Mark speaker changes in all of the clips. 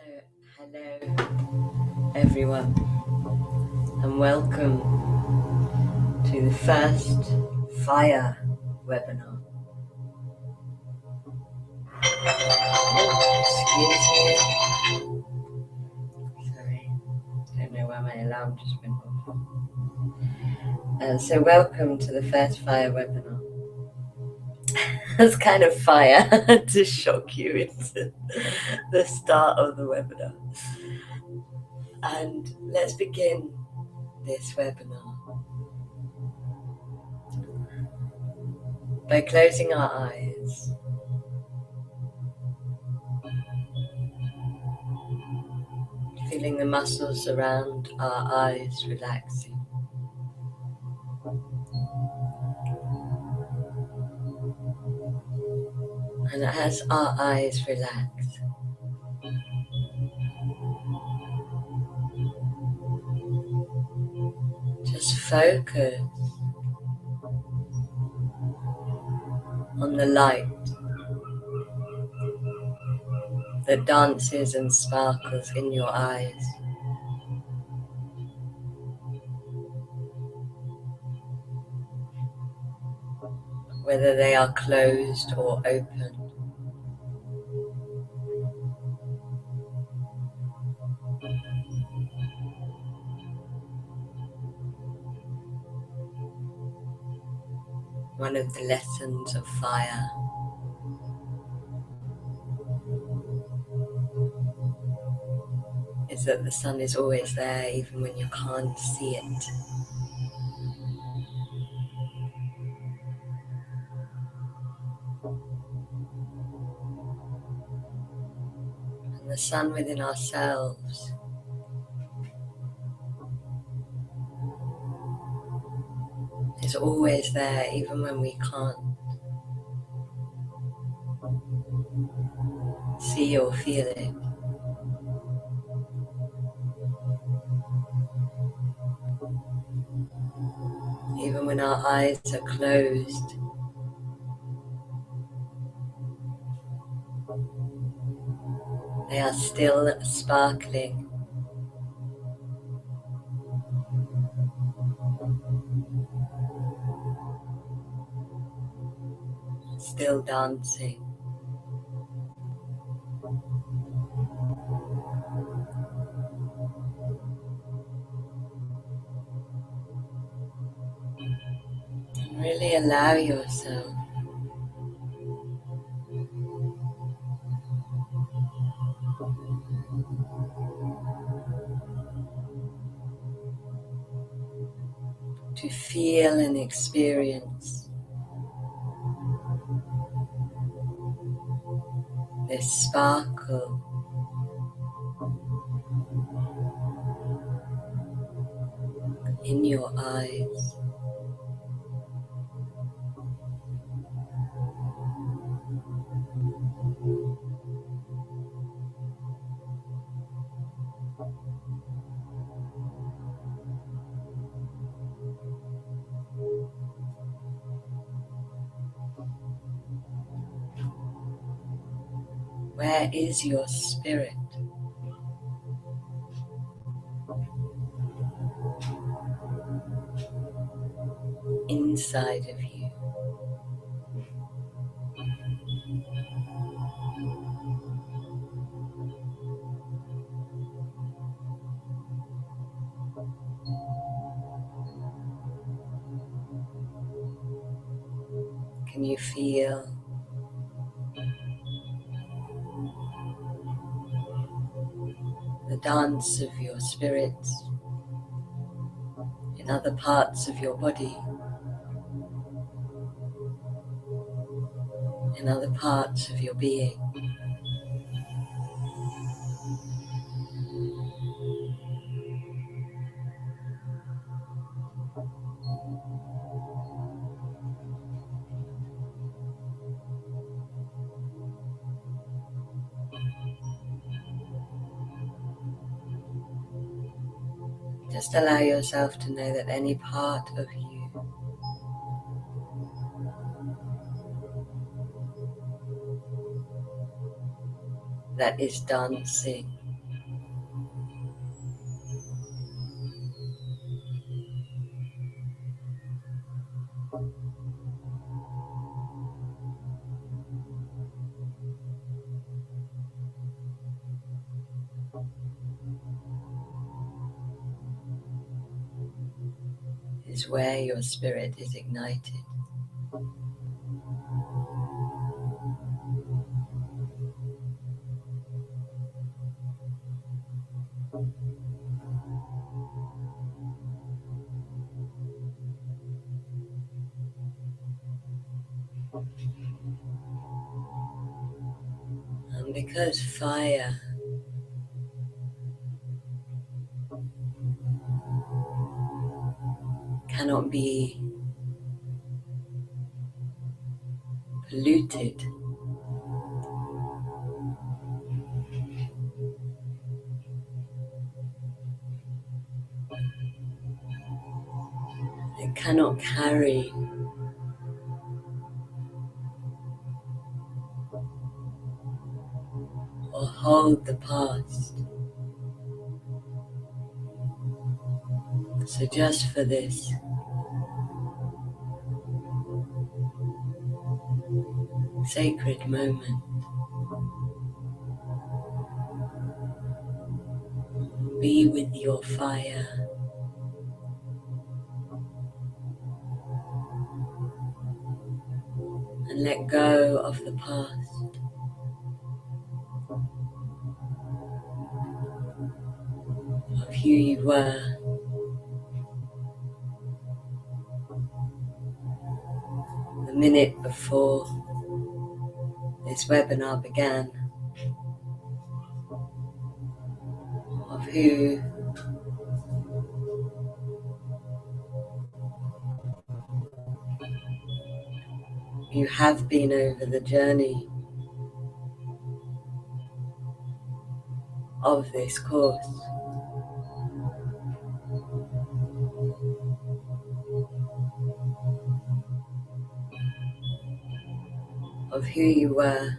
Speaker 1: So, hello everyone, and welcome to the first FIRE webinar. Excuse me. Sorry, don't know why my alarm just went off. So, welcome to the first FIRE webinar. That's kind of fire to shock you into the start of the webinar. And let's begin this webinar by closing our eyes. Feeling the muscles around our eyes relaxing. And as our eyes relax, just focus on the light that dances and sparkles in your eyes. Whether they are closed or open. One of the lessons of fire is that the sun is always there even when you can't see it. And the sun within ourselves is always there even when we can't see or feel it. Even when our eyes are closed, they are still sparkling, still dancing. Really allow yourself to feel and experience this sparkle in your eyes. Where is your spirit? Inside of you. Can you feel the dance of your spirits in other parts of your body, in other parts of your being? Just allow yourself to know that any part of you that is dancing is where your spirit is ignited. And because fire cannot be polluted, it cannot carry or hold the past. So just for this sacred moment, be with your fire. And let go of the past. Of who you were. The minute before this webinar began. Of who you have been over the journey of this course. Of who you were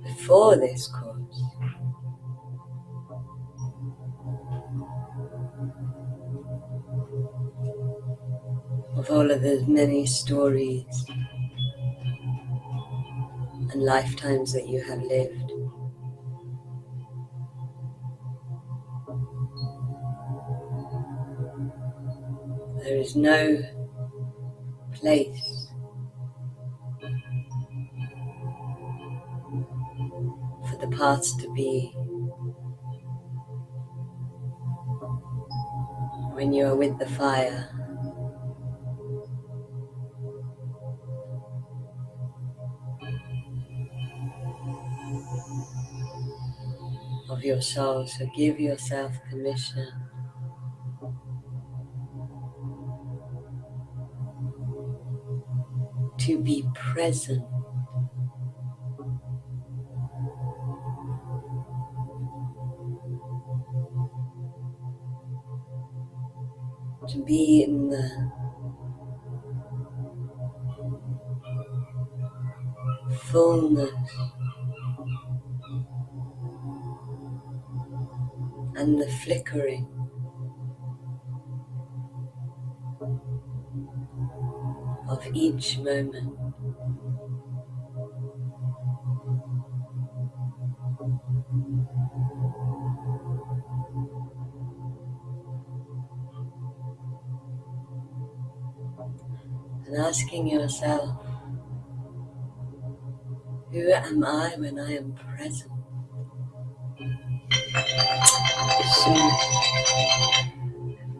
Speaker 1: before this course. Of all of the many stories and lifetimes that you have lived. There is no place for the past to be when you are with the fire. Of your soul, so give yourself permission to be present, to be in the fullness and the flickering of each moment. And asking yourself, who am I when I am present? So,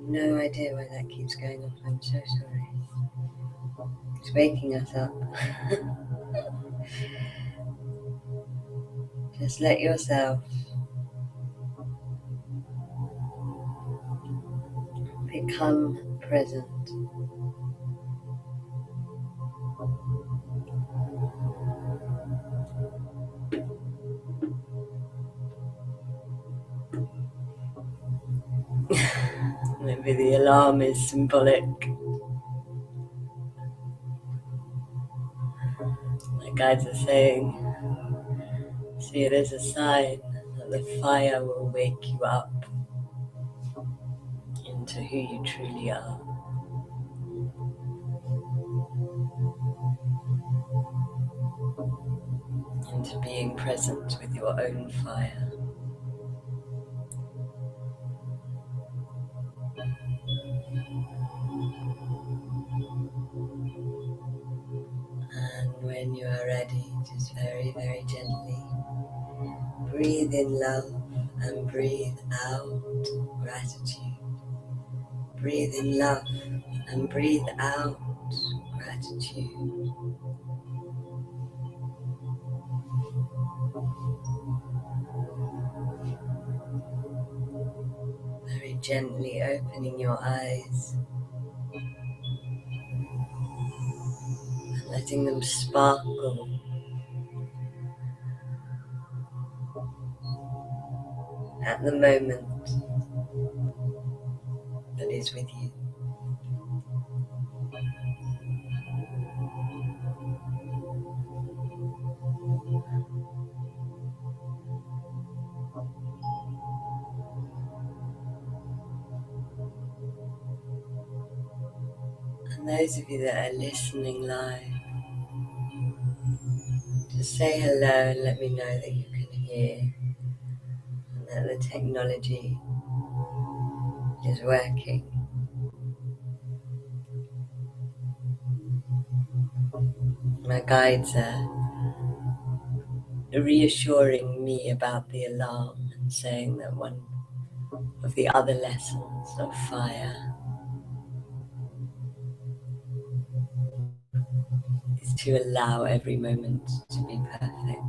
Speaker 1: no idea why that keeps going off. I'm so sorry. It's waking us up. Just let yourself become present. Maybe the alarm is symbolic. My guides are saying, see it as a sign that the fire will wake you up into who you truly are. Into being present with your own fire. in love and breathe out gratitude. Breathe in love and breathe out gratitude. Very gently opening your eyes and letting them sparkle at the moment that is with you. And those of you that are listening live, just say hello and let me know that you can hear and that the technology is working. My guides are reassuring me about the alarm and saying that one of the other lessons of fire is to allow every moment to be perfect.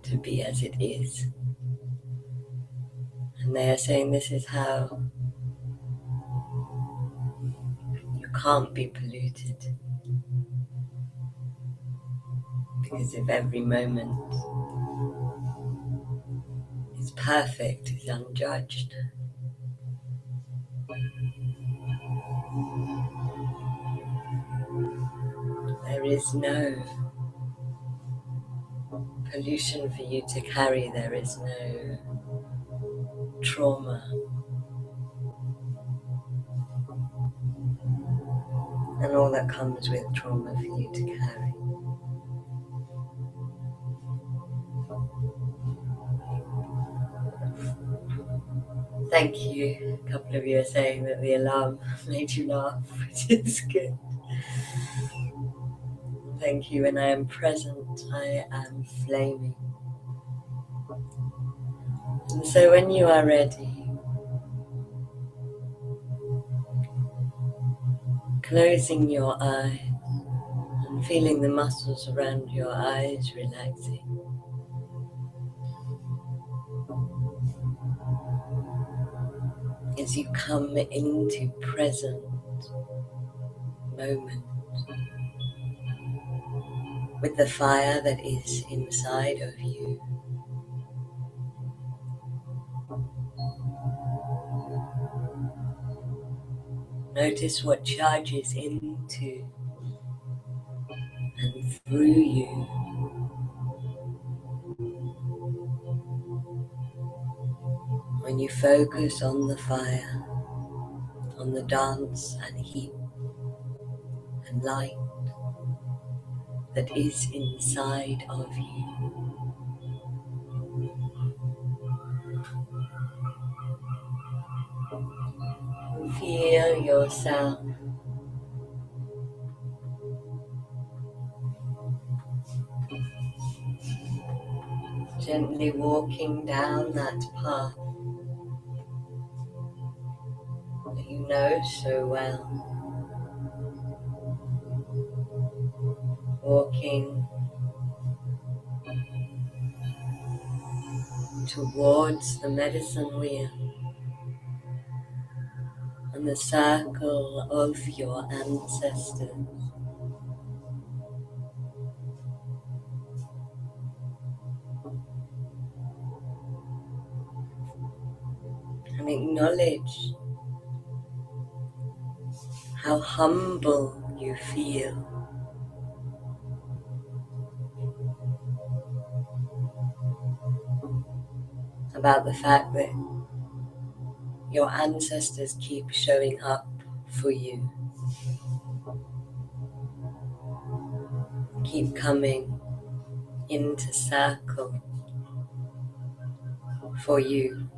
Speaker 1: To be as it is. And they are saying this is how you can't be polluted. Because if every moment is perfect, is unjudged, there is no pollution for you to carry, there is no trauma. And all that comes with trauma for you to carry. Thank you. A couple of you are saying that the alarm made you laugh, which is good. Thank you. When I am present, I am flaming. And so when you are ready, closing your eyes and feeling the muscles around your eyes relaxing. As you come into present moment with the fire that is inside of you. Notice what charges into and through you. When you focus on the fire, on the dance and heat and light that is inside of you. Feel yourself gently walking down that path that you know so well. Walking towards the medicine wheel and the circle of your ancestors. And acknowledge how humble you feel. About the fact that your ancestors keep showing up for you. Keep coming into circle for you.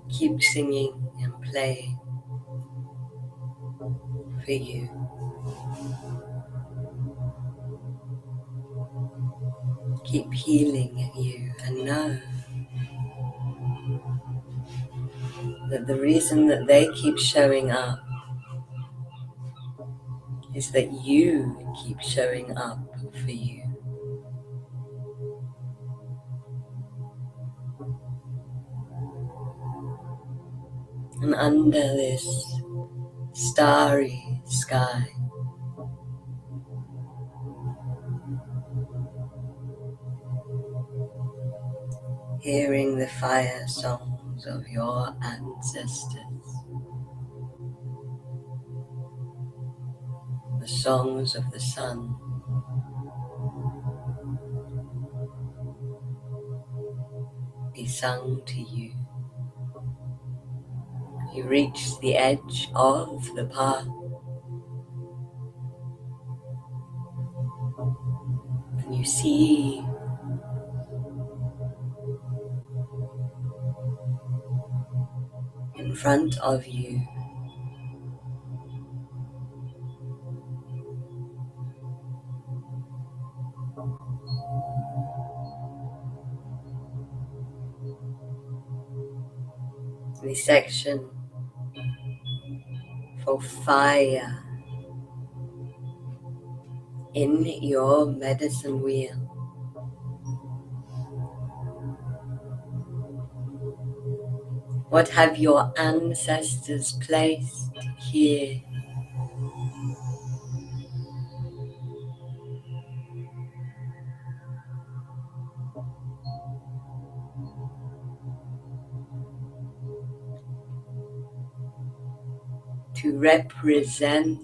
Speaker 1: Keep singing and playing for you. Keep healing you, and know that the reason that they keep showing up is that you keep showing up for you. And under this starry sky, hearing the fire songs of your ancestors, the songs of the sun, be sung to you. You reach the edge of the path, and you see in front of you the section for fire in your medicine wheel. What have your ancestors placed here? To represent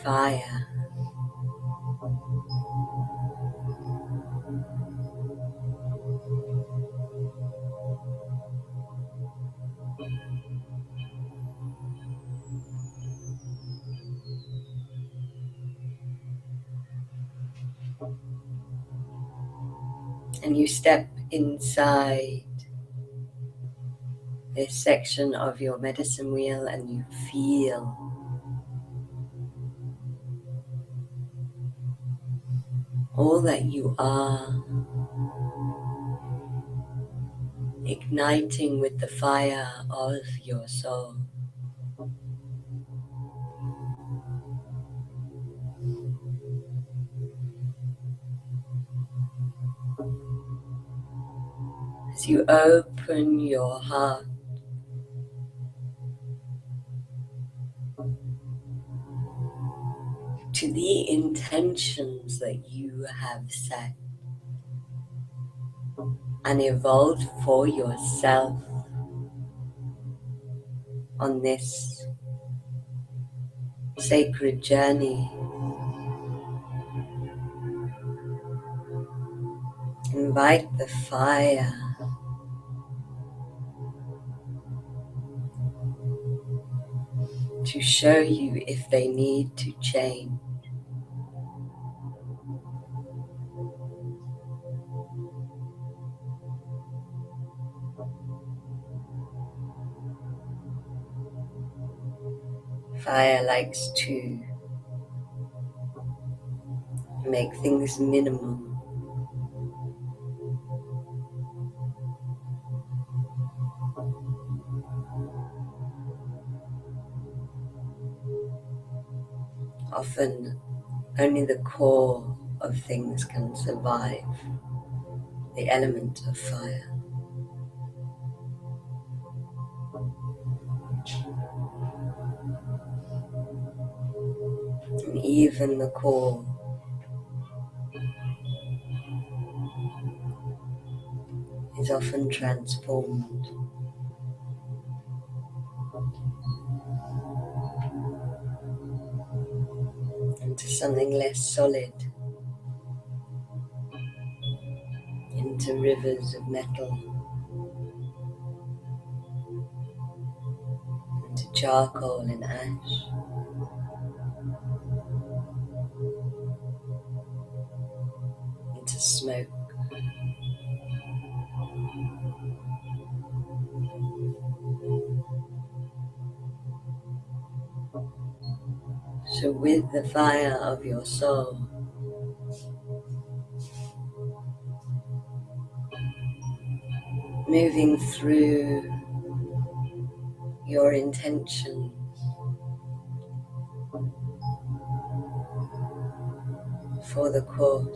Speaker 1: fire. And you step inside this section of your medicine wheel and you feel all that you are, igniting with the fire of your soul. As you open your heart to the intentions that you have set and evolved for yourself on this sacred journey, invite the fire to show you if they need to change. Fire likes to make things minimal. Often, only the core of things can survive the element of fire. And even the core is often transformed into something less solid, into rivers of metal, into charcoal and ash, into smoke. So with the fire of your soul, moving through your intentions for the course,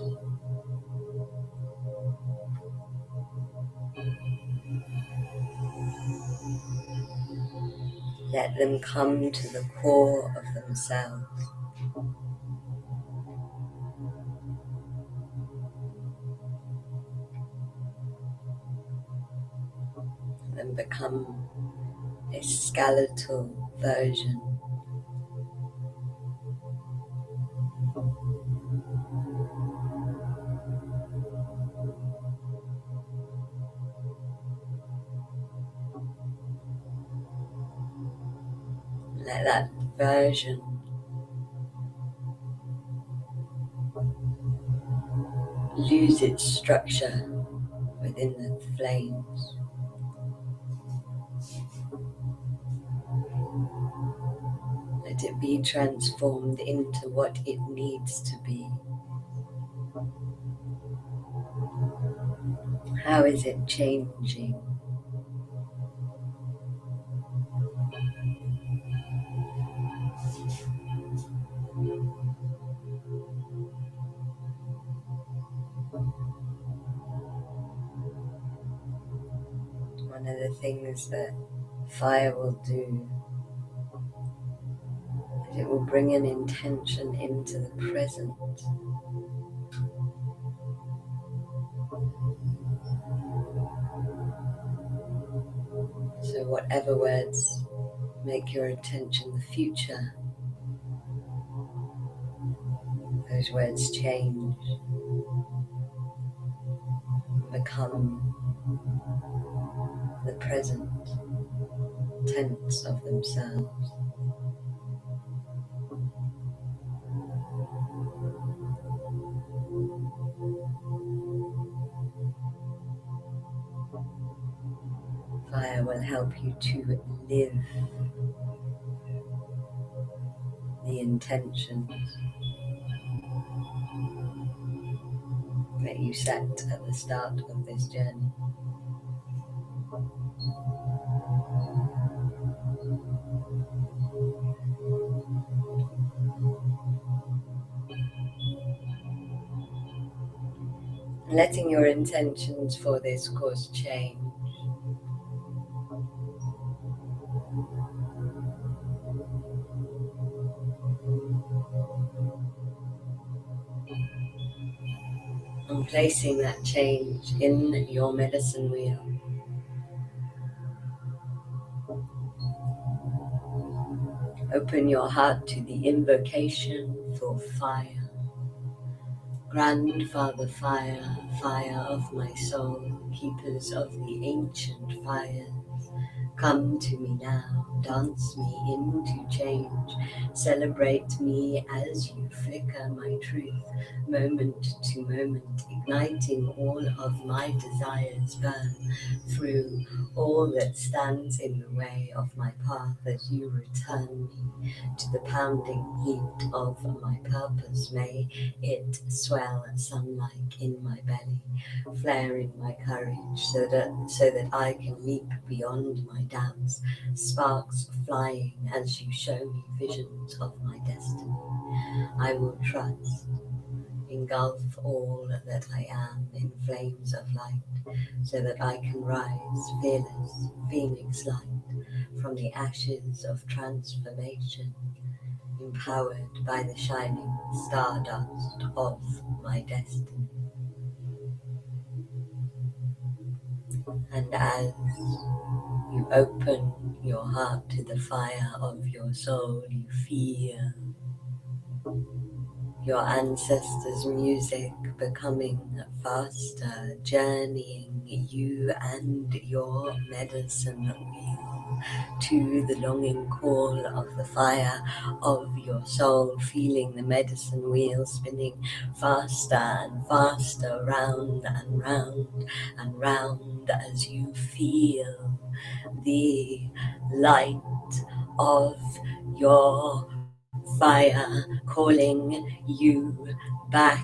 Speaker 1: let them come to the core of themselves. And become a skeletal version let that version lose its structure within the flames. Let it be transformed into what it needs to be. How is it changing? One of the things that fire will do is it will bring an intention into the present. So whatever words make your intention the future, those words change, become the present tense of themselves. Fire will help you to live the intentions that you set at the start of this journey. Letting your intentions for this course change. And placing that change in your medicine wheel. Open your heart to the invocation for fire. Grandfather fire, fire of my soul, keepers of the ancient fires, come to me now, dance me into change, celebrate me as you flicker my truth, moment to moment, igniting all of my desires, burn through all that stands in the way of my path as you return me to the pounding heat of my purpose. May it swell sun-like in my belly, flaring my courage so that I can leap beyond my doubts, sparks flying as you show me visions of my destiny. I will trust, engulf all that I am in flames of light, so that I can rise fearless, phoenix-like, from the ashes of transformation, empowered by the shining stardust of my destiny. And as you open your heart to the fire of your soul, you feel your ancestors' music becoming faster, journeying you and your medicine wheel to the longing call of the fire of your soul, feeling the medicine wheel spinning faster and faster, round and round and round, as you feel the light of your fire calling you back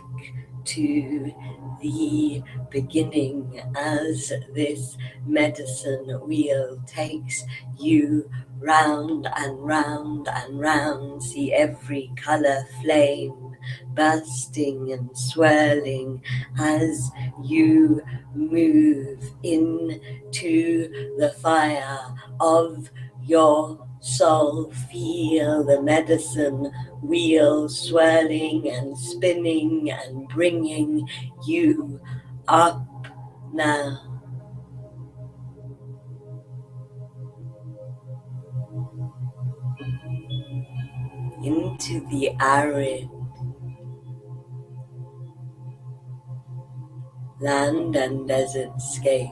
Speaker 1: to the beginning as this medicine wheel takes you round and round and round. See every color flame bursting and swirling as you move into the fire of your soul. Feel the medicine wheel swirling and spinning and bringing you up now into the arid land and desert scape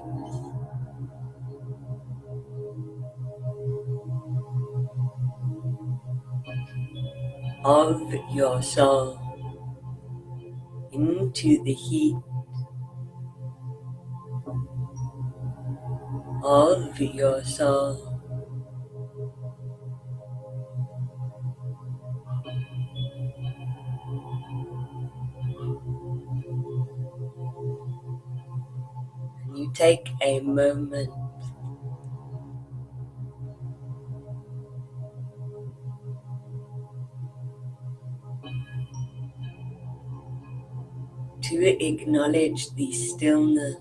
Speaker 1: of your soul, into the heat of your soul. You take a moment to acknowledge the stillness,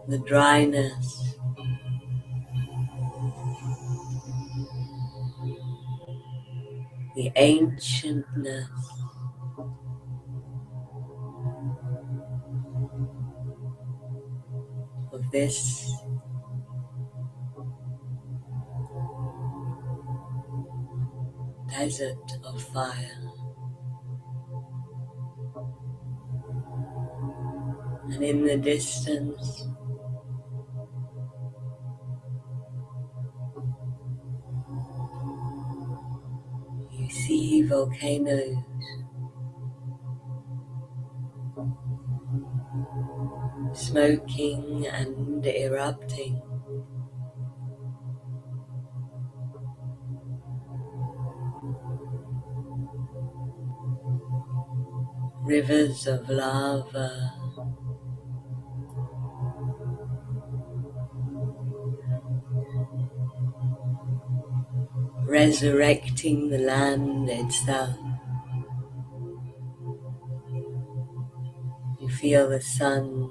Speaker 1: the dryness, the ancientness of this desert of fire. And in the distance, you see volcanoes smoking and erupting. Rivers of lava resurrecting the land itself. You feel the sun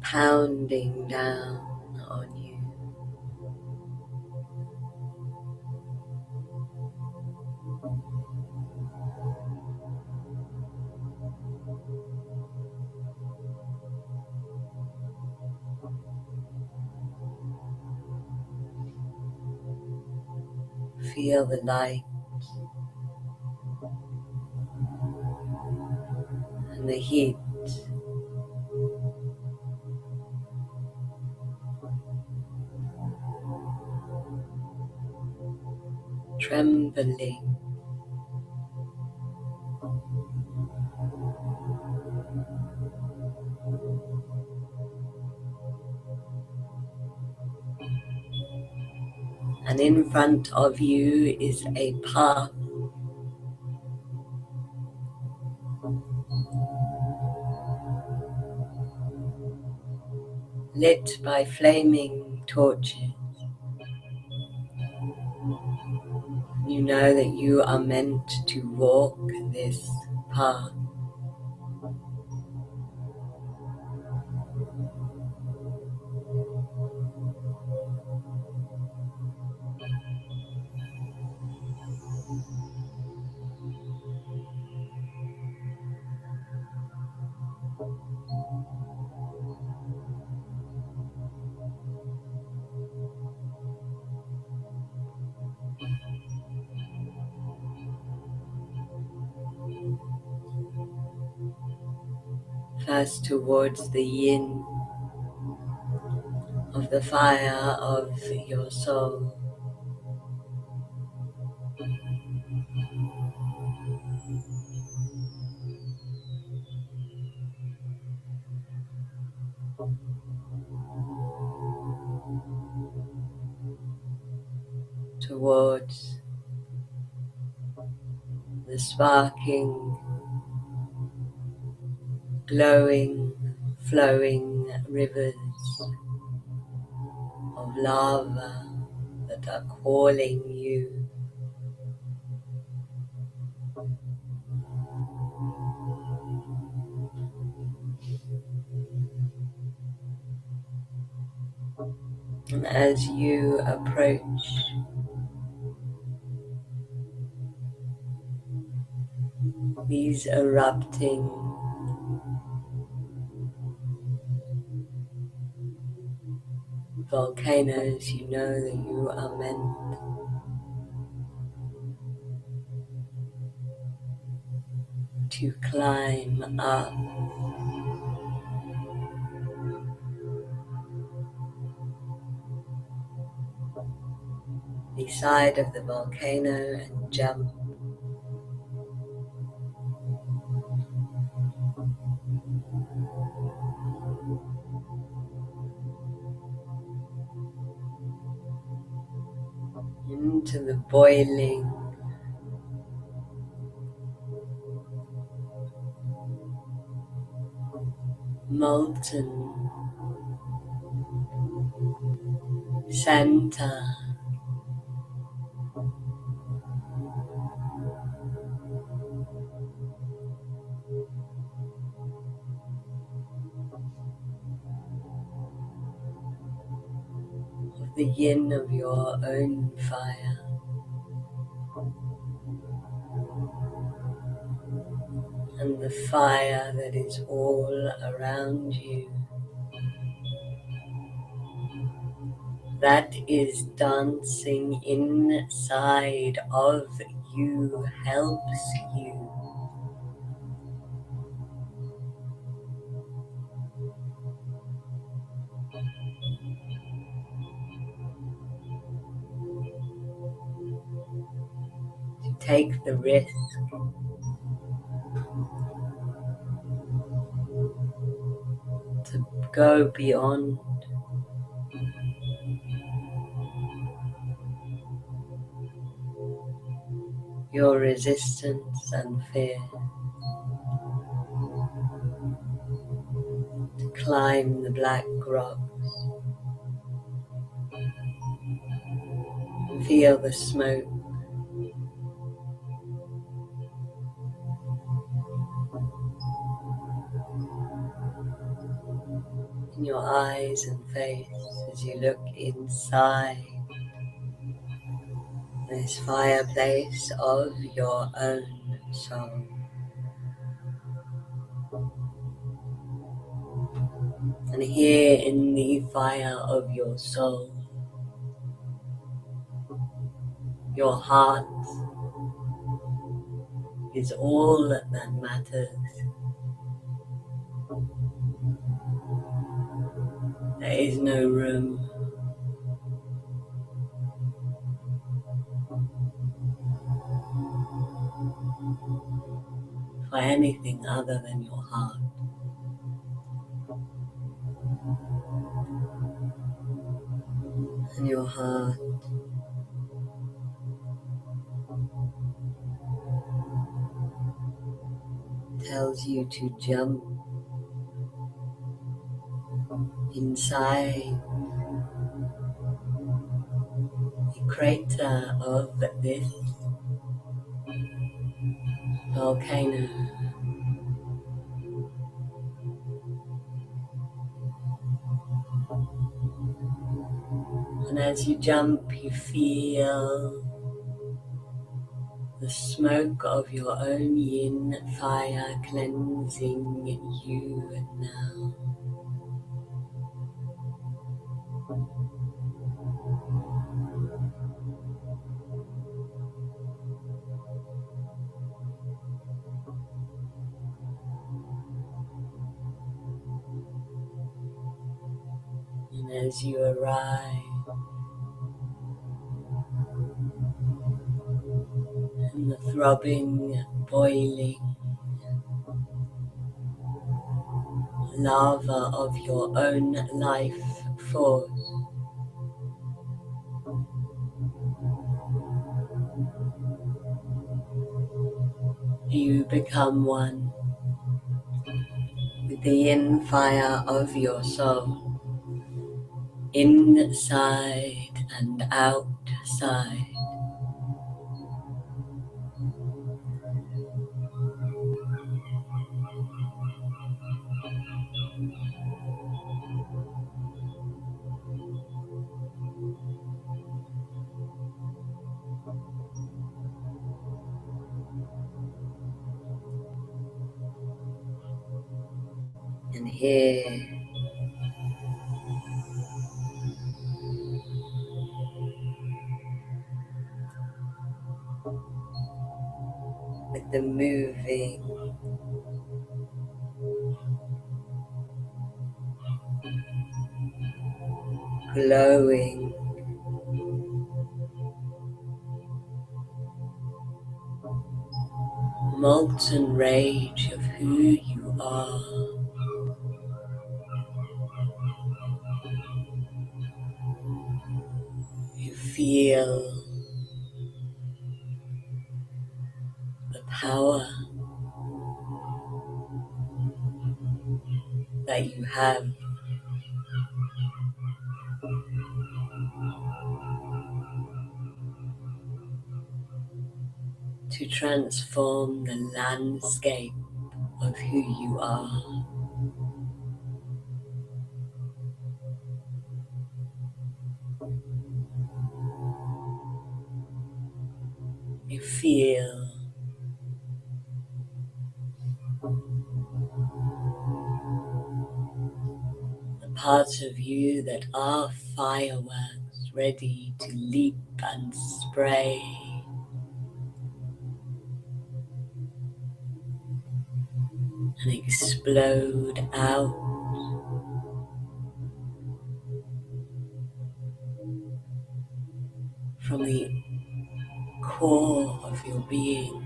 Speaker 1: pounding down on you. Feel the light and the heat trembling and in front of you is a path lit by flaming torches. You know that you are meant to walk this path. First towards the yin of the fire of your soul, towards the sparking, glowing, flowing rivers of lava that are calling you. And as you approach these erupting volcanoes, you know that you are meant to climb up the side of the volcano and jump into the boiling, molten center of the yin of your own fire, and the fire that is all around you, that is dancing inside of you, helps you to take the risk, to go beyond your resistance and fear, to climb the black rocks, feel the smoke in your eyes and face as you look inside this fireplace of your own soul. And here in the fire of your soul, your heart is all that matters. There is no room for anything other than your heart. And your heart tells you to jump inside the crater of this volcano. And as you jump, you feel the smoke of your own yin fire cleansing you now. And as you arrive in throbbing, boiling lava of your own life force. You become one with the yin fire of your soul, inside and outside. And here, with the moving, glowing, molten rage of who you are, you feel the power that you have to transform the landscape of who you are. You feel the parts of you that are fireworks ready to leap and spray and explode out from the core of your being.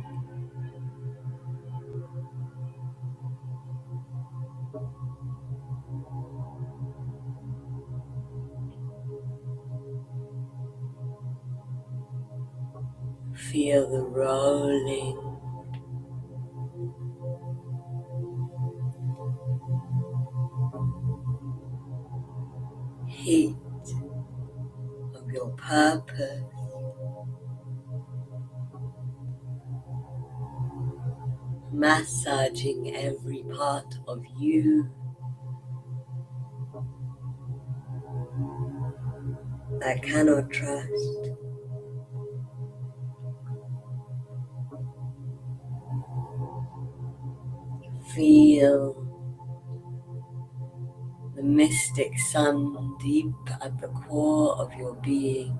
Speaker 1: Feel the rolling heat of your purpose, massaging every part of you that cannot trust. Feel the mystic sun deep at the core of your being.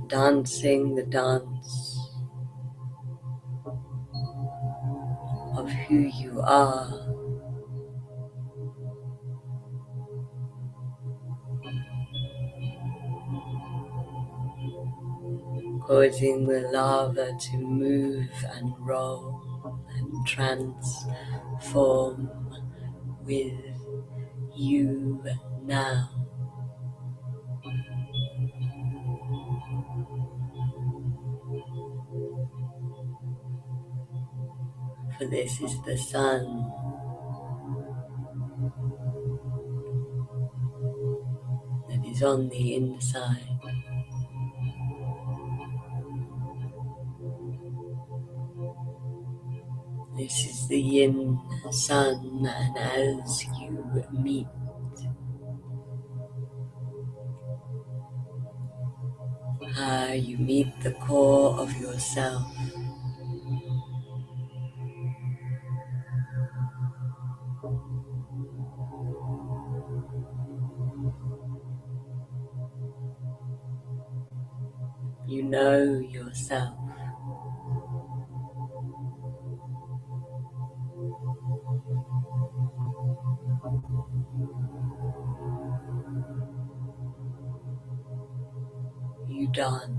Speaker 1: Dancing the dance of who you are. Causing the lava to move and roll and transform with you now. For this is the sun that is on the inside. This is the yin sun, and as you meet, you meet the core of yourself. You know yourself. dance.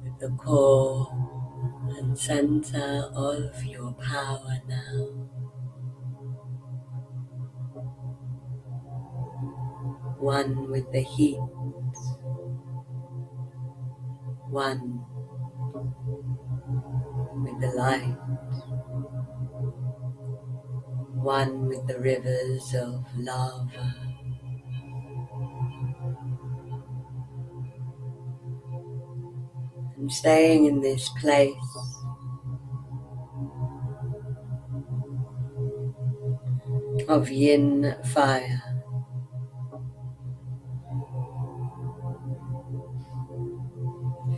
Speaker 1: With the core and center of your power now. One with the heat, one with the light, one with the rivers of lava. And staying in this place of yin fire,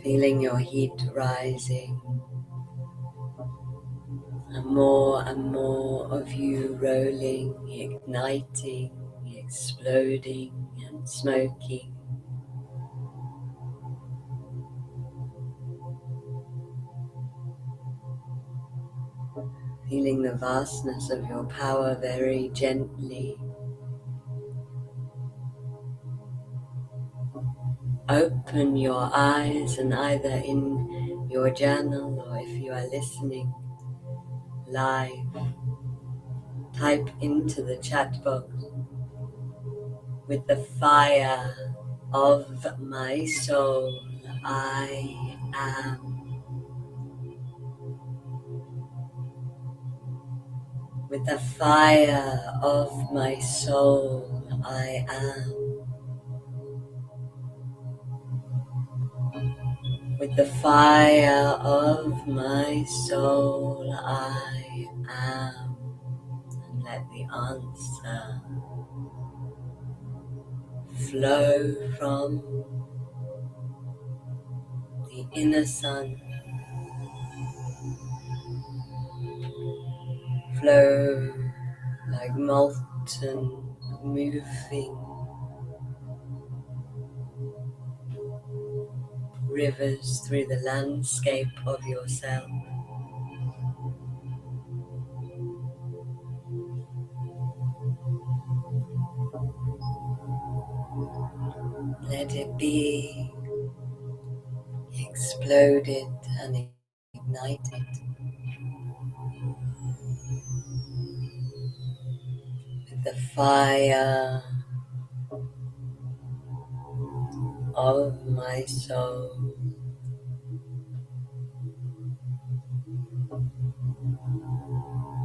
Speaker 1: feeling your heat rising, and more of you rolling, igniting, exploding, and smoking. Feeling the vastness of your power very gently. Open your eyes, and either in your journal or if you are listening live, type into the chat box, with the fire of my soul, I am. With the fire of my soul, I am. With the fire of my soul, I am. And let the answer flow from the inner sun, flow like molten, moving rivers through the landscape of yourself. Let it be exploded and ignited with the fire of my soul.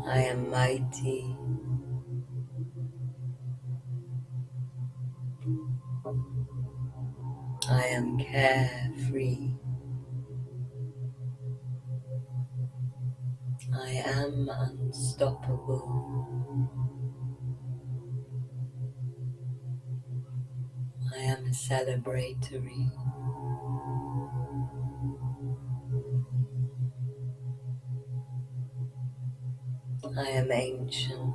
Speaker 1: I am mighty. I am carefree. I am unstoppable. I am celebratory. I am ancient.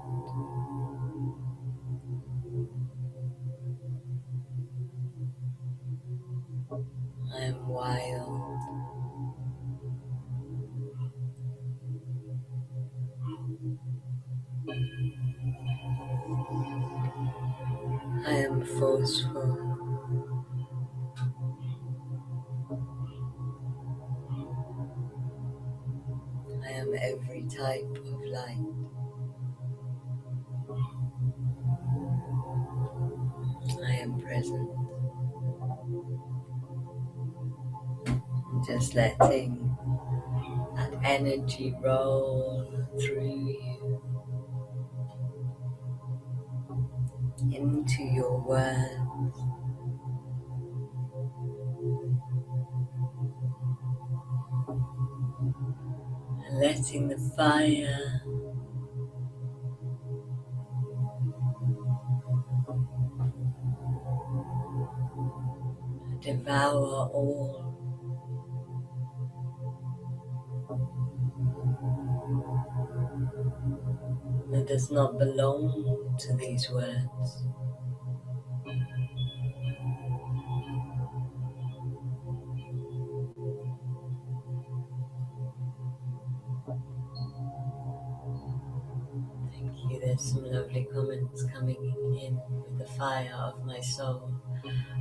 Speaker 1: I am wild. I am forceful. I am every type of light. I am present. Just letting that energy roll through you into your words. Letting the fire devour all that does not belong to these words. there's some lovely comments coming in. With the fire of my soul,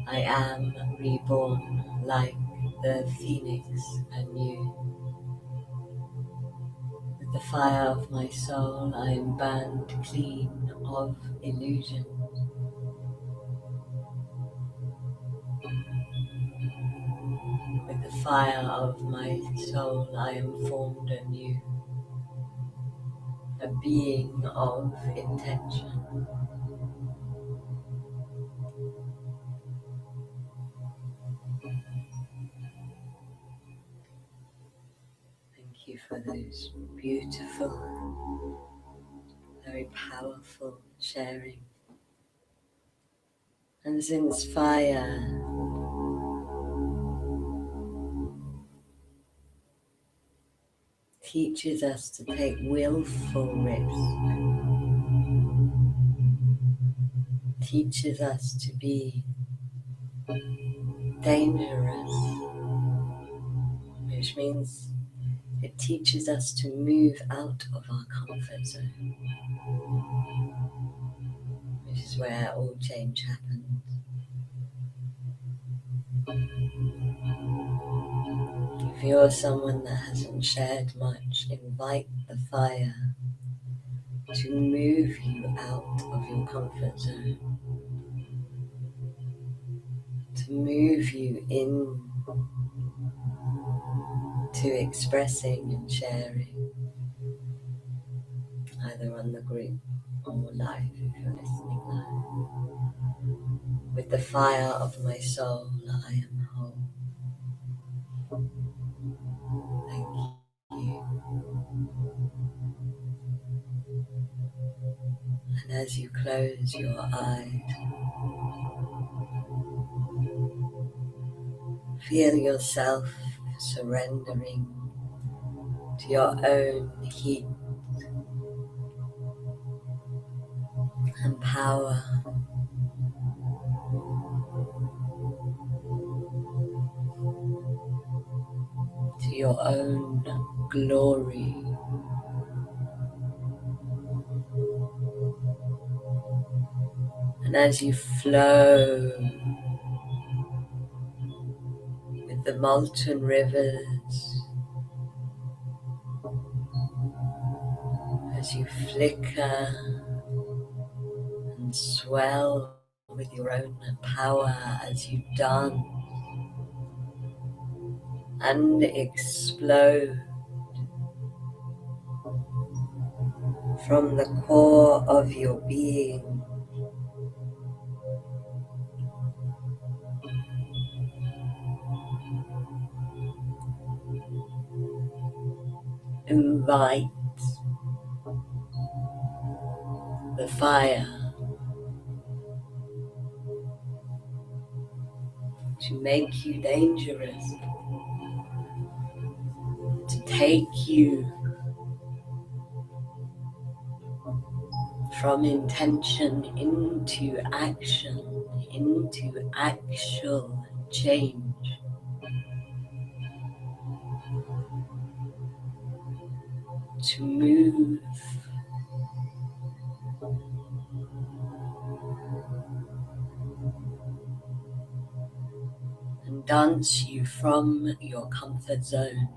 Speaker 1: I am reborn like the phoenix anew. With the fire of my soul, I am burned clean of illusion. With the fire of my soul, I am formed anew, a being of intention. Thank you for those beautiful, very powerful sharing. And since fire teaches us to take willful risk, teaches us to be dangerous, which means it teaches us to move out of our comfort zone, which is where all change happens. If you're someone that hasn't shared much, invite the fire to move you out of your comfort zone, to move you in to expressing and sharing, either on the group or live if you're listening live. With the fire of my soul, I am whole. Thank you. And as you close your eyes, feel yourself surrendering to your own heat and power. To your own glory. And as you flow with the molten rivers, as you flicker and swell with your own power, as you dance and explode from the core of your being, invite the fire to make you dangerous, to take you from intention into action, into actual change. To move and dance you from your comfort zone.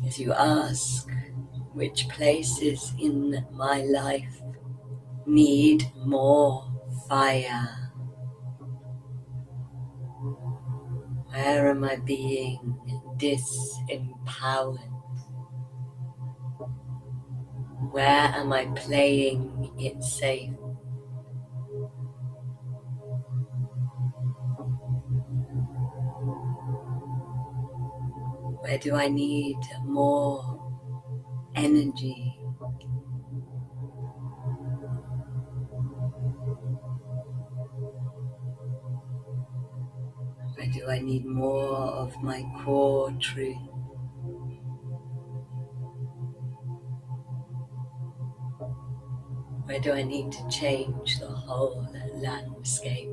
Speaker 1: As you ask, which places in my life need more fire? Where am I being disempowered? Where am I playing it safe? Where do I need more energy? Where do I need more of my core truth? Where do I need to change the whole landscape?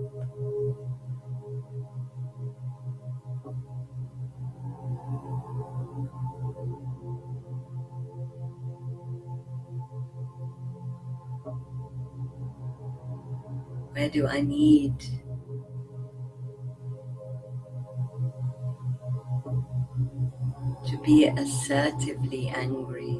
Speaker 1: Where do I need to be assertively angry?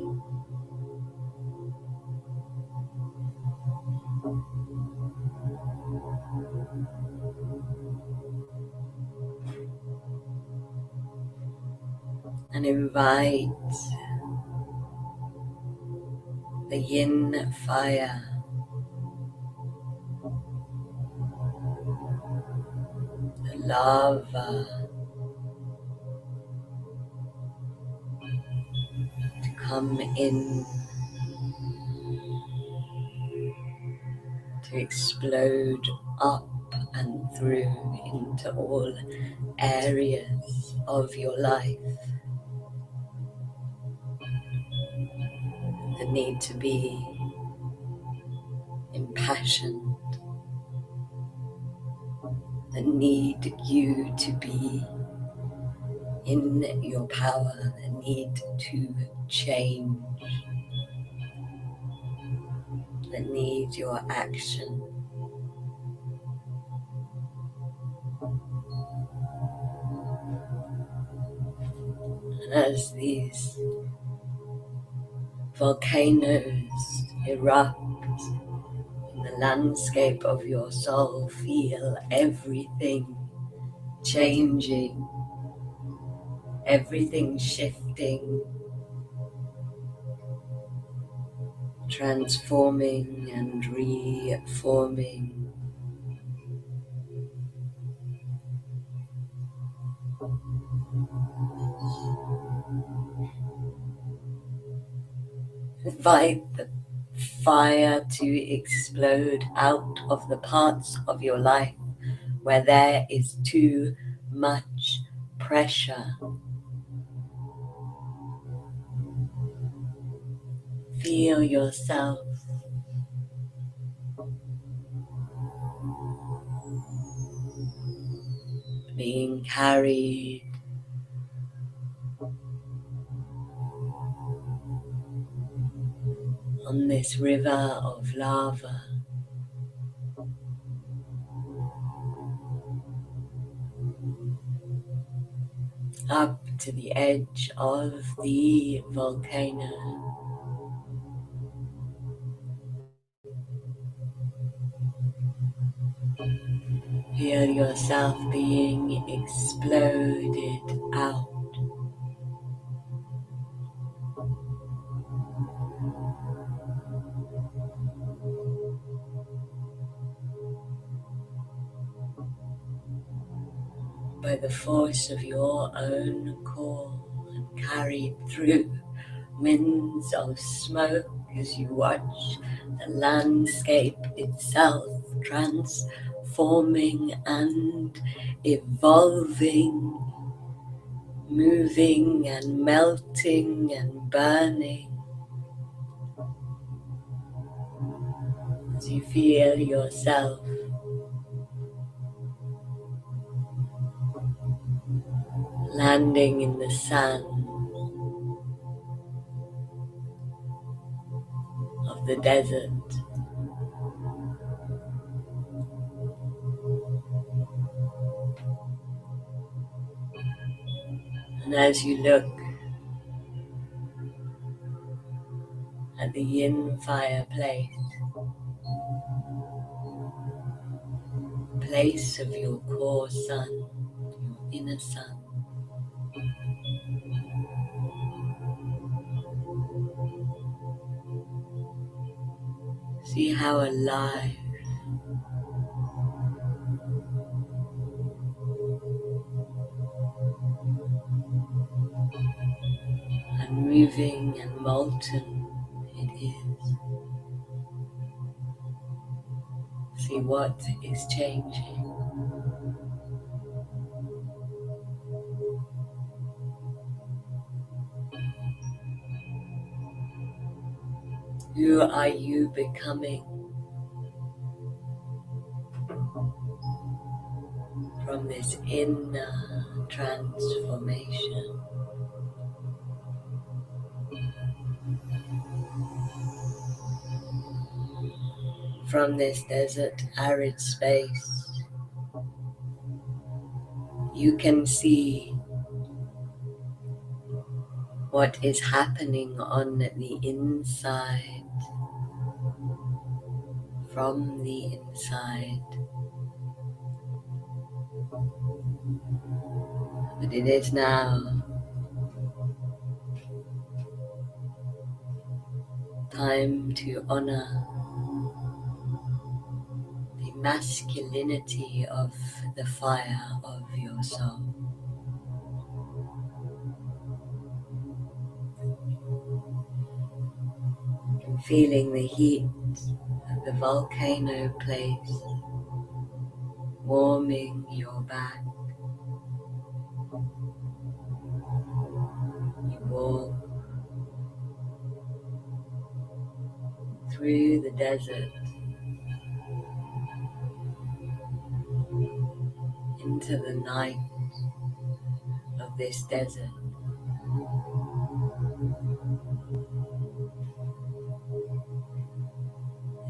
Speaker 1: And invite the yin fire, the lava, to come in, to explode up and through into all areas of your life. The need to be impassioned, the need you to be in your power, the need to change, the need your action. And as these volcanoes erupt in the landscape of your soul, feel everything changing, everything shifting, transforming and reforming. Invite the fire to explode out of the parts of your life where there is too much pressure. Feel yourself being carried on this river of lava, up to the edge of the volcano. Feel yourself being exploded out. By the force of your own call, and carried through winds of smoke as you watch the landscape itself transforming and evolving, moving and melting and burning, as you feel yourself landing in the sand of the desert. And as you look at the yin fireplace, place of your core sun, your inner sun, see how alive and moving and molten it is. See what is changing. Who are you becoming from this inner transformation? from this desert, arid space, you can see what is happening on the inside, from the inside. But it is now time to honor the masculinity of the fire of your soul. Feeling the heat of the volcano place warming your back. You walk through the desert into the night of this desert.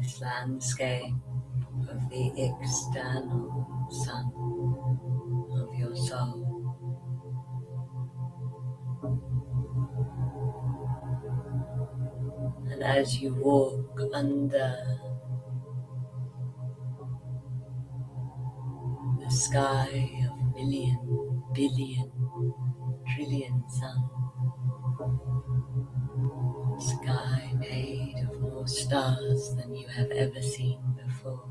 Speaker 1: This landscape of the external sun of your soul. And as you walk under the sky of million, billion, trillion suns, sky made of more stars than you have ever seen before.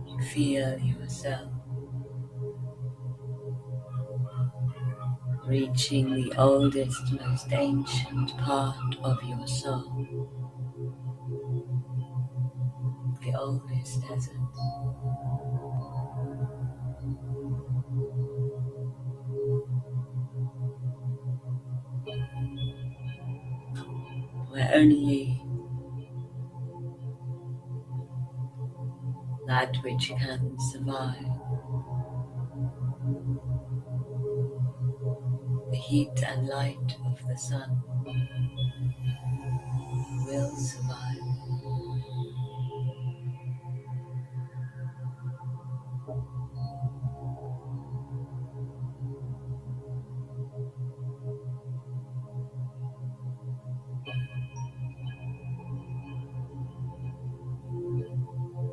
Speaker 1: You feel yourself reaching the oldest, most ancient part of your soul, the oldest desert. Where only that which can survive the heat and light of the sun will survive.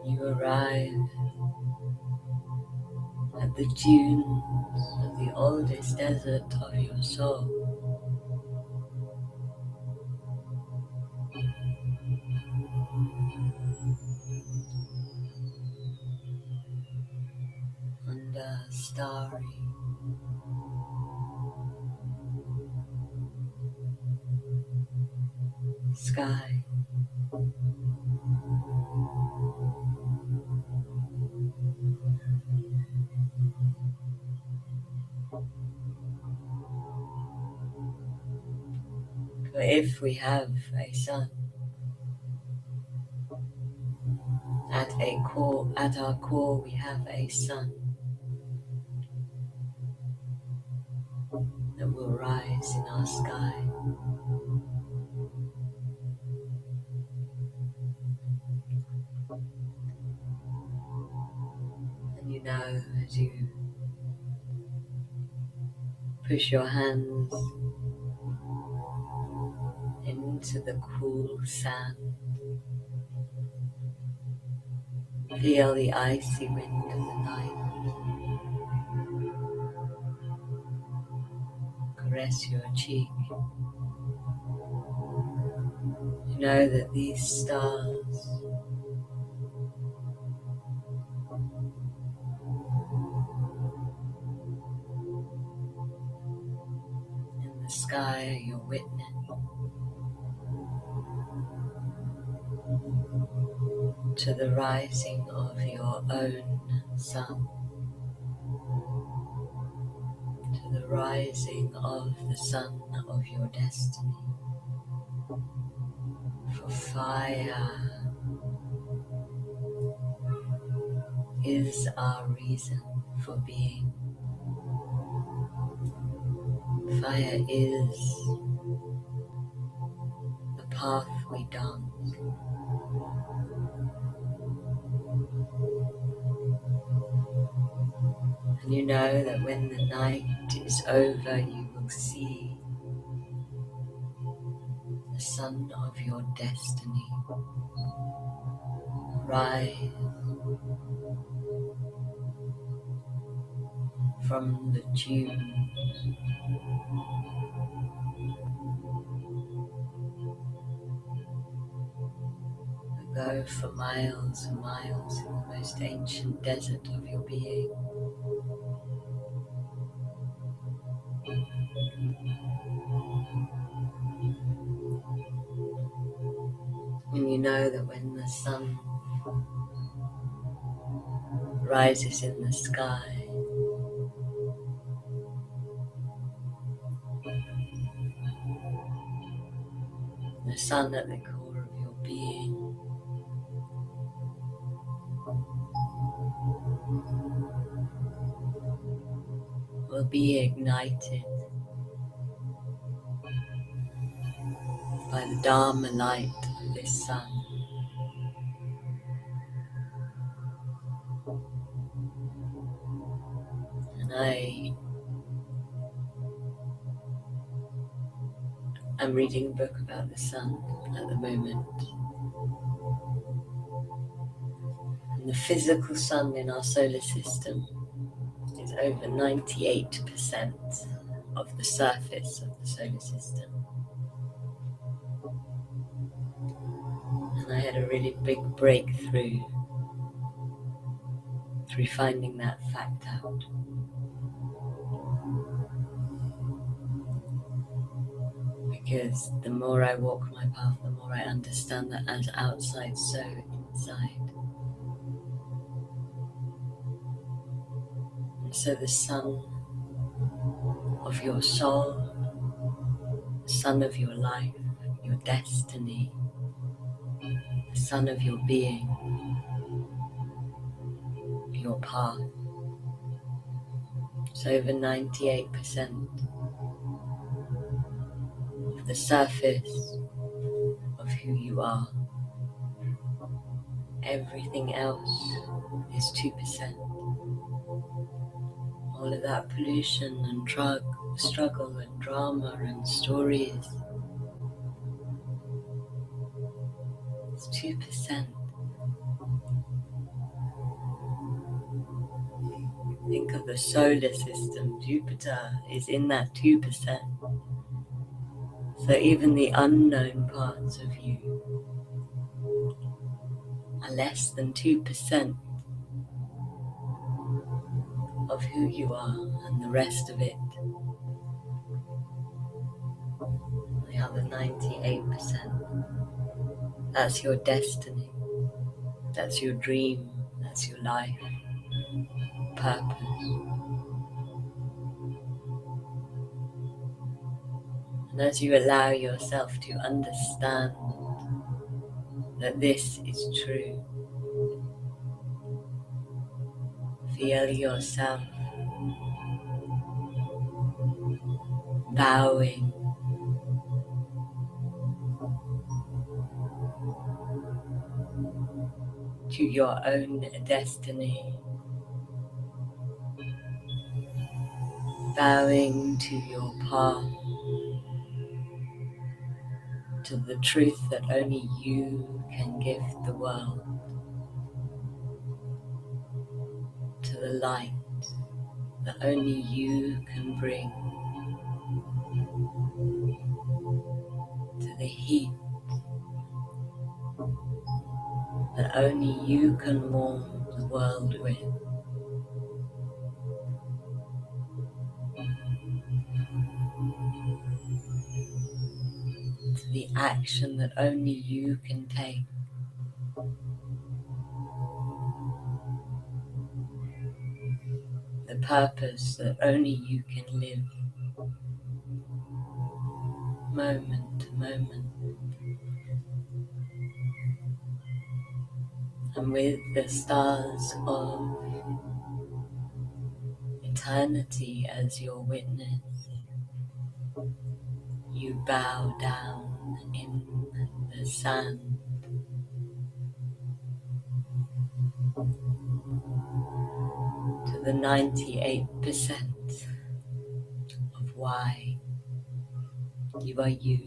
Speaker 1: You arrive at the dunes of the oldest desert of your soul. Under a starry sky. For if we have a sun, at our core we have a sun that will rise in our sky. And you know, as you push your hands into the cool sand, feel the icy wind of the night caress your cheek. You know that these stars in the sky are your witness to the rising of your own sun, to the rising of the sun of your destiny. For fire is our reason for being. Fire is the path we dance. And you know that when the night is over, you will see the sun of your destiny rise from the dunes. Go for miles and miles in the most ancient desert of your being. And you know that when the sun rises in the sky, the sun at the core of your being will be ignited by the Dharma light of this sun. And I'm reading a book about the sun at the moment. And the physical sun in our solar system is over 98% of the surface of the solar system. And I had a really big breakthrough through finding that fact out. Because the more I walk my path, the more I understand that as outside, so inside. And so the sun of your soul, the sun of your life, your destiny, the sun of your being, your path, it's over 98% of the surface of who you are. Everything else is 2%. All of that pollution and struggle and drama and stories, it's 2%. Think of the solar system. Jupiter is in that 2%. So even the unknown parts of you are less than 2% of who you are, and the rest of it, the other 98%, that's your destiny, that's your dream, that's your life, purpose. And as you allow yourself to understand that this is true, feel yourself bowing to your own destiny, bowing to your path, to the truth that only you can give the world, to the light that only you can bring, to the heat that only you can warm the world with. To the action that only you can take. The purpose that only you can live, moment to moment. And with the stars of eternity as your witness, You bow down in the sand to the 98% of why you are you,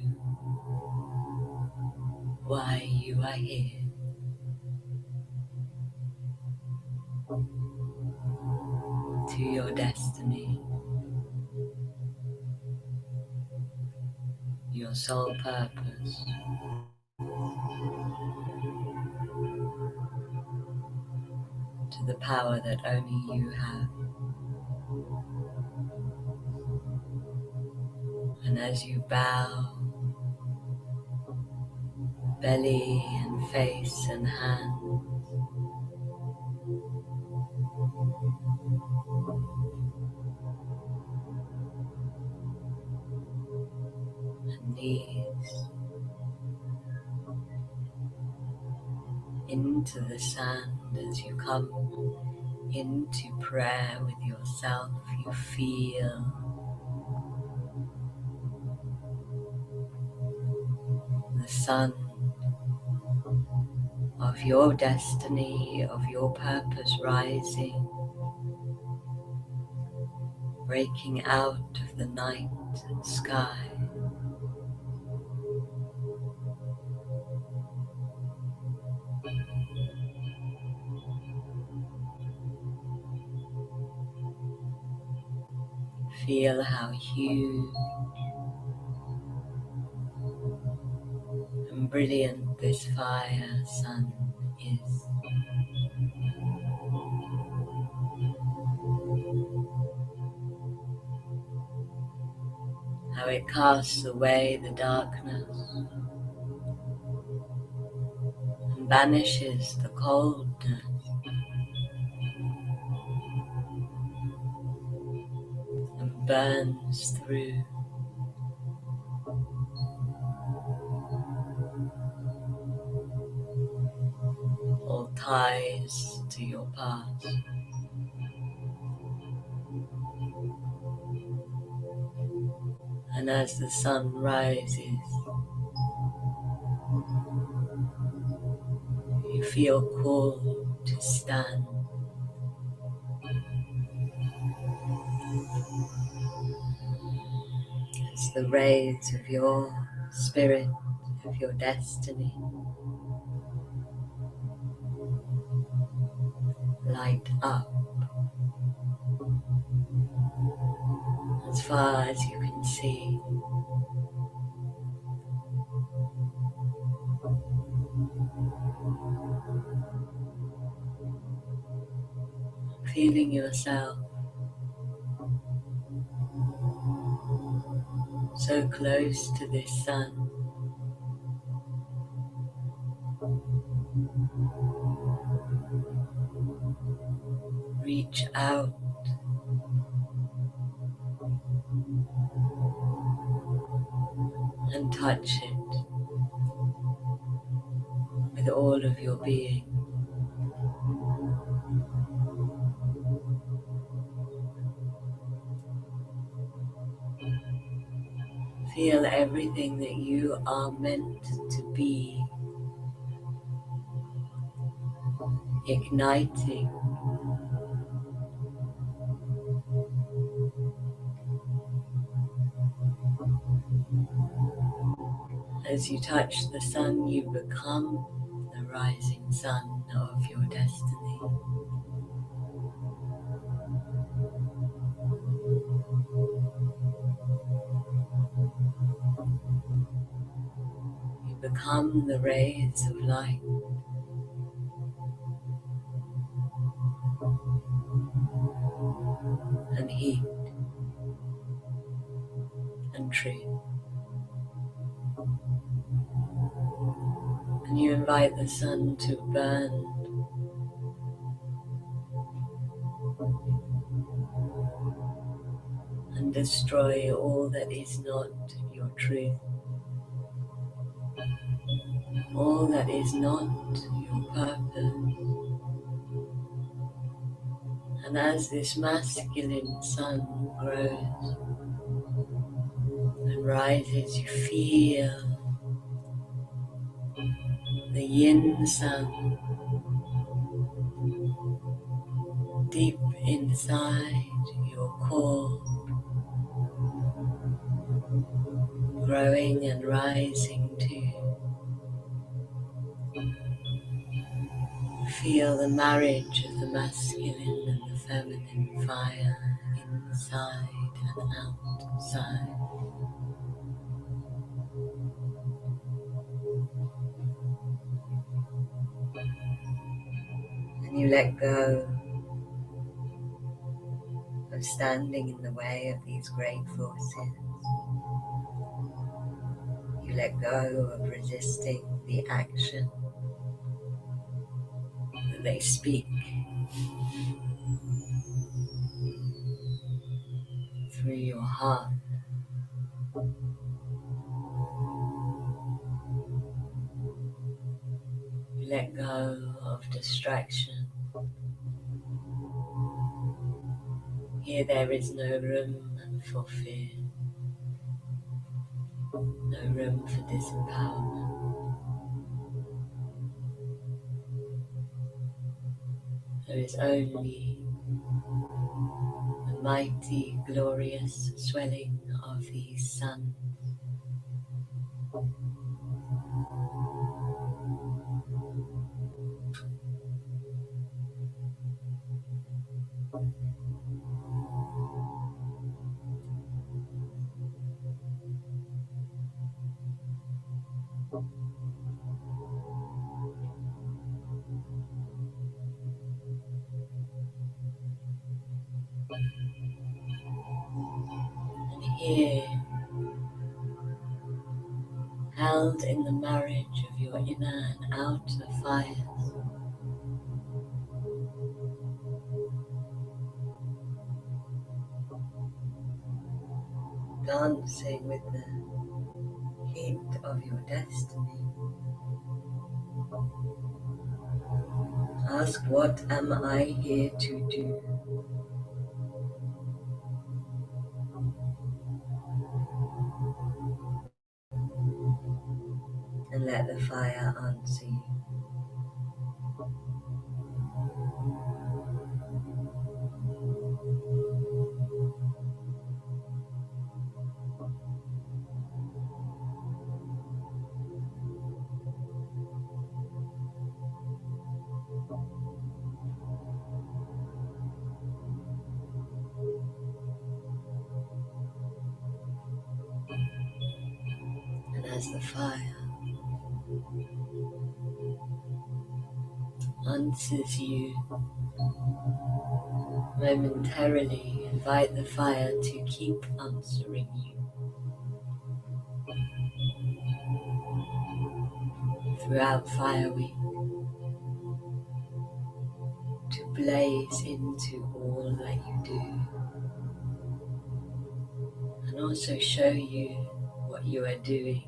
Speaker 1: why you are here, to your destiny, your sole purpose, to the power that only you have. And as you bow, belly and face and hand, and knees into the sand, as you come into prayer with yourself, you feel the sun of your destiny, of your purpose rising, breaking out of the night sky. Feel how huge and brilliant this fire sun is. How it casts away the darkness and banishes the coldness and burns through all ties to your past. And as the sun rises, you feel called to stand as the rays of your spirit, of your destiny, light up as far as you can see. Feeling yourself so close to this sun, reach out and touch it with all of your being. Feel everything that you are meant to be igniting as you touch the sun. You become the rising sun of your destiny. You become the rays of light and heat and truth. And you invite the sun to burn and destroy all that is not your truth, all that is not your purpose. And as this masculine sun grows and rises, you feel the yin sun deep inside your core, growing and rising too. Feel the marriage of the masculine and the feminine fire inside and outside. And you let go of standing in the way of these great forces. You let go of resisting the action that they speak through your heart. You let go of distraction. Here there is no room for fear, no room for disempowerment. There is only the mighty, glorious swelling of these suns. And here, held in the marriage of your inner and outer fires, dancing with the heat of your destiny. Ask, what am I here to do? And let the fire answer you. And as the fire answers you, momentarily invite the fire to keep answering you throughout Fire Week, to blaze into all that you do, and also show you what you are doing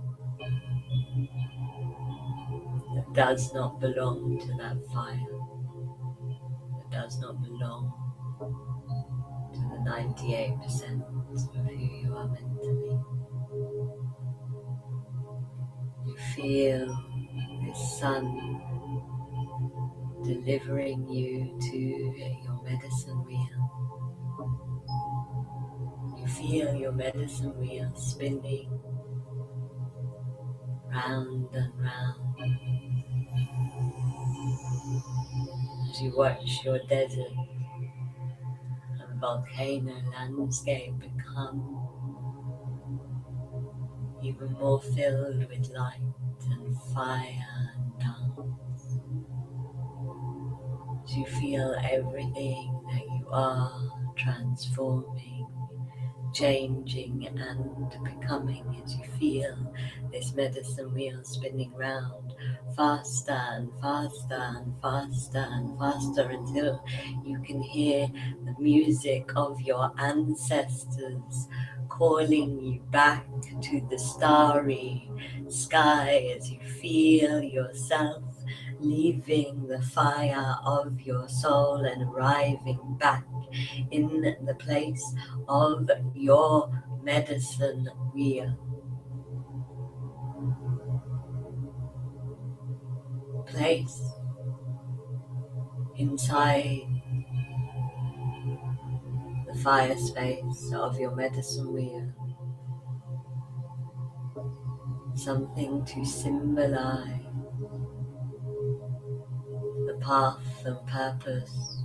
Speaker 1: that does not belong to that fire, that does not belong to the 98% of who you are meant to be. You feel this sun delivering you to your medicine wheel. You feel your medicine wheel spinning round and round as you watch your desert and volcano landscape become even more filled with light and fire and dance. As you feel everything that you are transforming, changing and becoming, as you feel this medicine wheel spinning round faster and faster and faster and faster until you can hear the music of your ancestors calling you back to the starry sky, as you feel yourself leaving the fire of your soul and arriving back in the place of your medicine wheel. Place inside the fire space of your medicine wheel something to symbolize the path and purpose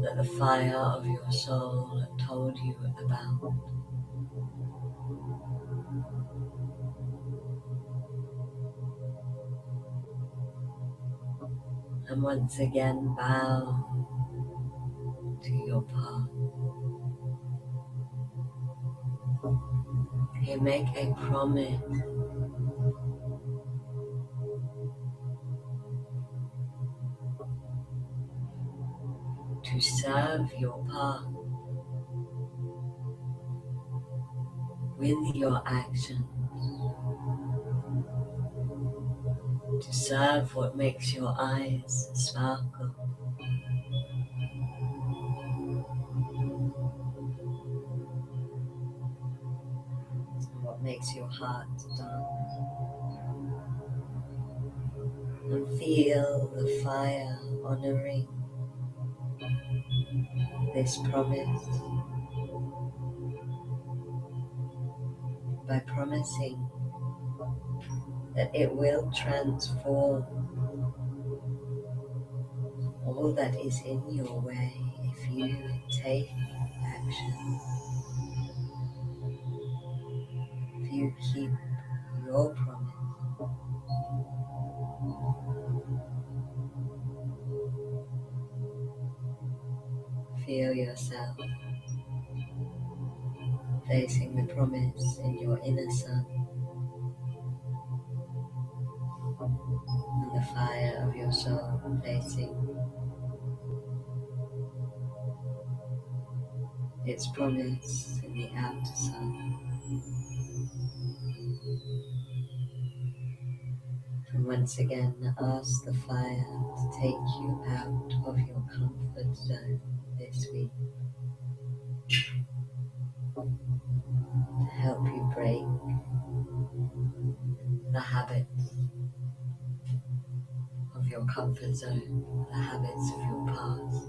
Speaker 1: that the fire of your soul told you about. And once again, bow to your path. Here, make a promise to serve your path with your actions, to serve what makes your eyes sparkle, and what makes your heart dance. And feel the fire honoring this promise by promising that it will transform all that is in your way if you take action, if you keep your promise. Feel yourself placing the promise in your inner sun, and the fire of your soul placing its promise in the outer sun. And once again, ask the fire to take you out of your comfort zone this week, to help you break the habits of your comfort zone, the habits of your past,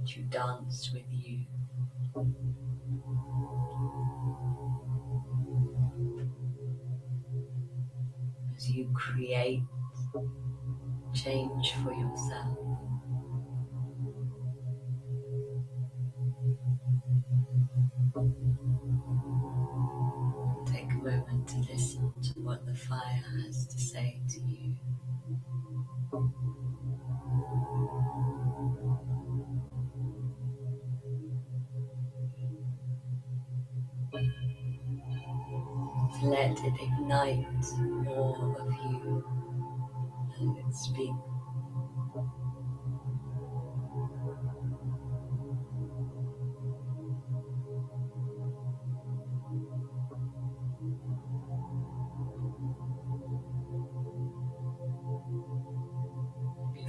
Speaker 1: to dance with you. As you create change for yourself. Take a moment to listen to what the fire has to say to you. To let it ignite more of you as it speaks.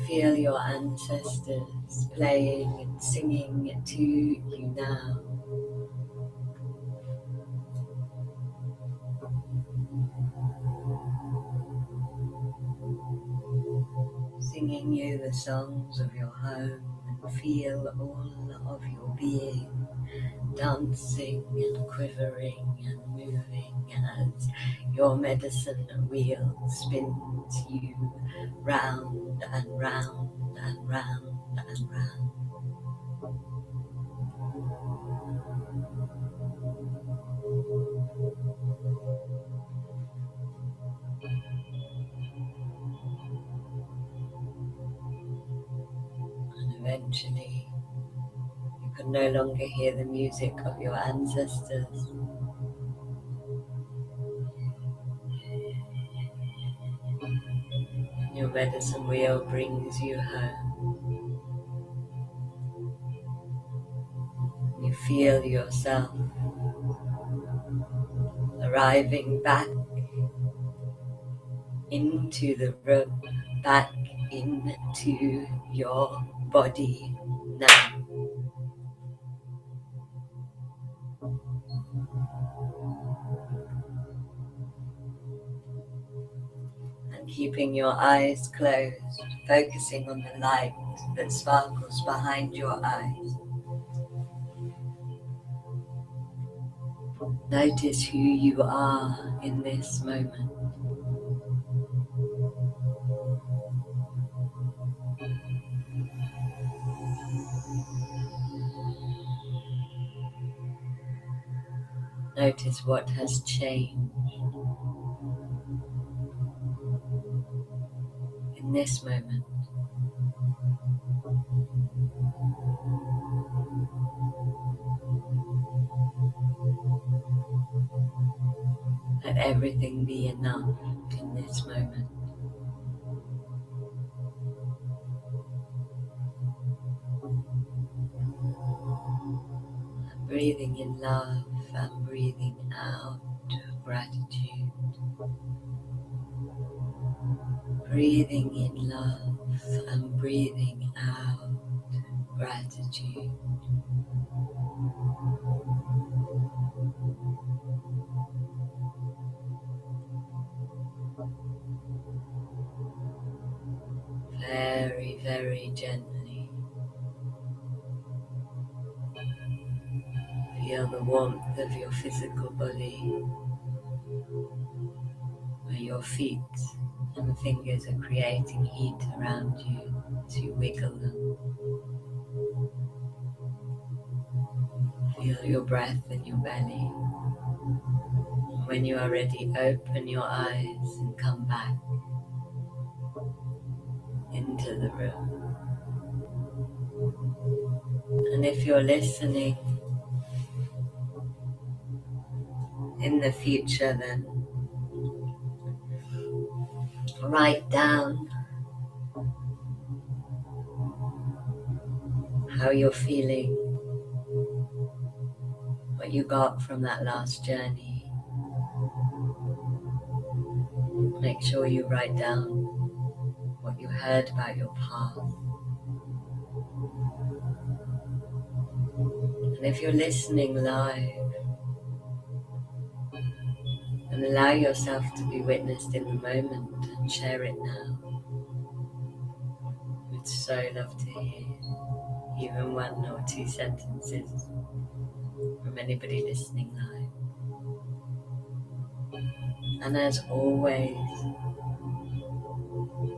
Speaker 1: Feel your ancestors playing and singing to you now. Singing you the songs of your home, and feel all of your being dancing and quivering and moving as your medicine wheel spins you round and round and round and round. And eventually you can no longer hear the music of your ancestors. Your medicine wheel brings you home. You feel yourself arriving back into the room, back into your body now. And keeping your eyes closed, focusing on the light that sparkles behind your eyes. Notice who you are in this moment. Notice what has changed in this moment. Let everything be enough in this moment. I'm breathing in love, I'm breathing out gratitude. Breathing in love, I'm breathing out gratitude. Very, very gently. Feel the warmth of your physical body, where your feet and fingers are creating heat around you as you wiggle them. Feel your breath in your belly. When you are ready, open your eyes and come back into the room. And if you're listening in the future, then write down how you're feeling, what you got from that last journey. Make sure you write down what you heard about your path. And if you're listening live, then allow yourself to be witnessed in the moment and share it now. We'd so love to hear even 1 or 2 sentences from anybody listening live. And as always,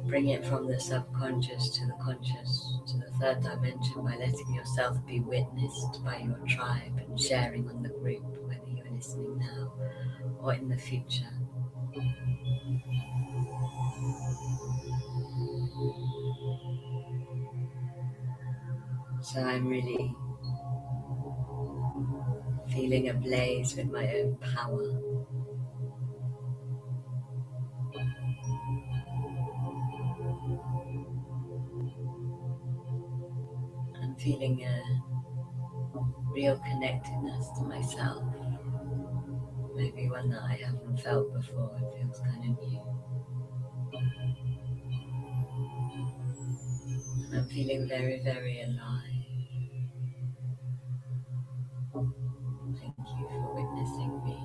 Speaker 1: bring it from the subconscious to the conscious, to the third dimension, by letting yourself be witnessed by your tribe and sharing on the group, whether you're listening now or in the future. So I'm really feeling ablaze with my own power. I'm feeling a real connectedness to myself. Maybe one that I haven't felt before. It feels kind of new. And I'm feeling very, very alive. Thank you for witnessing me.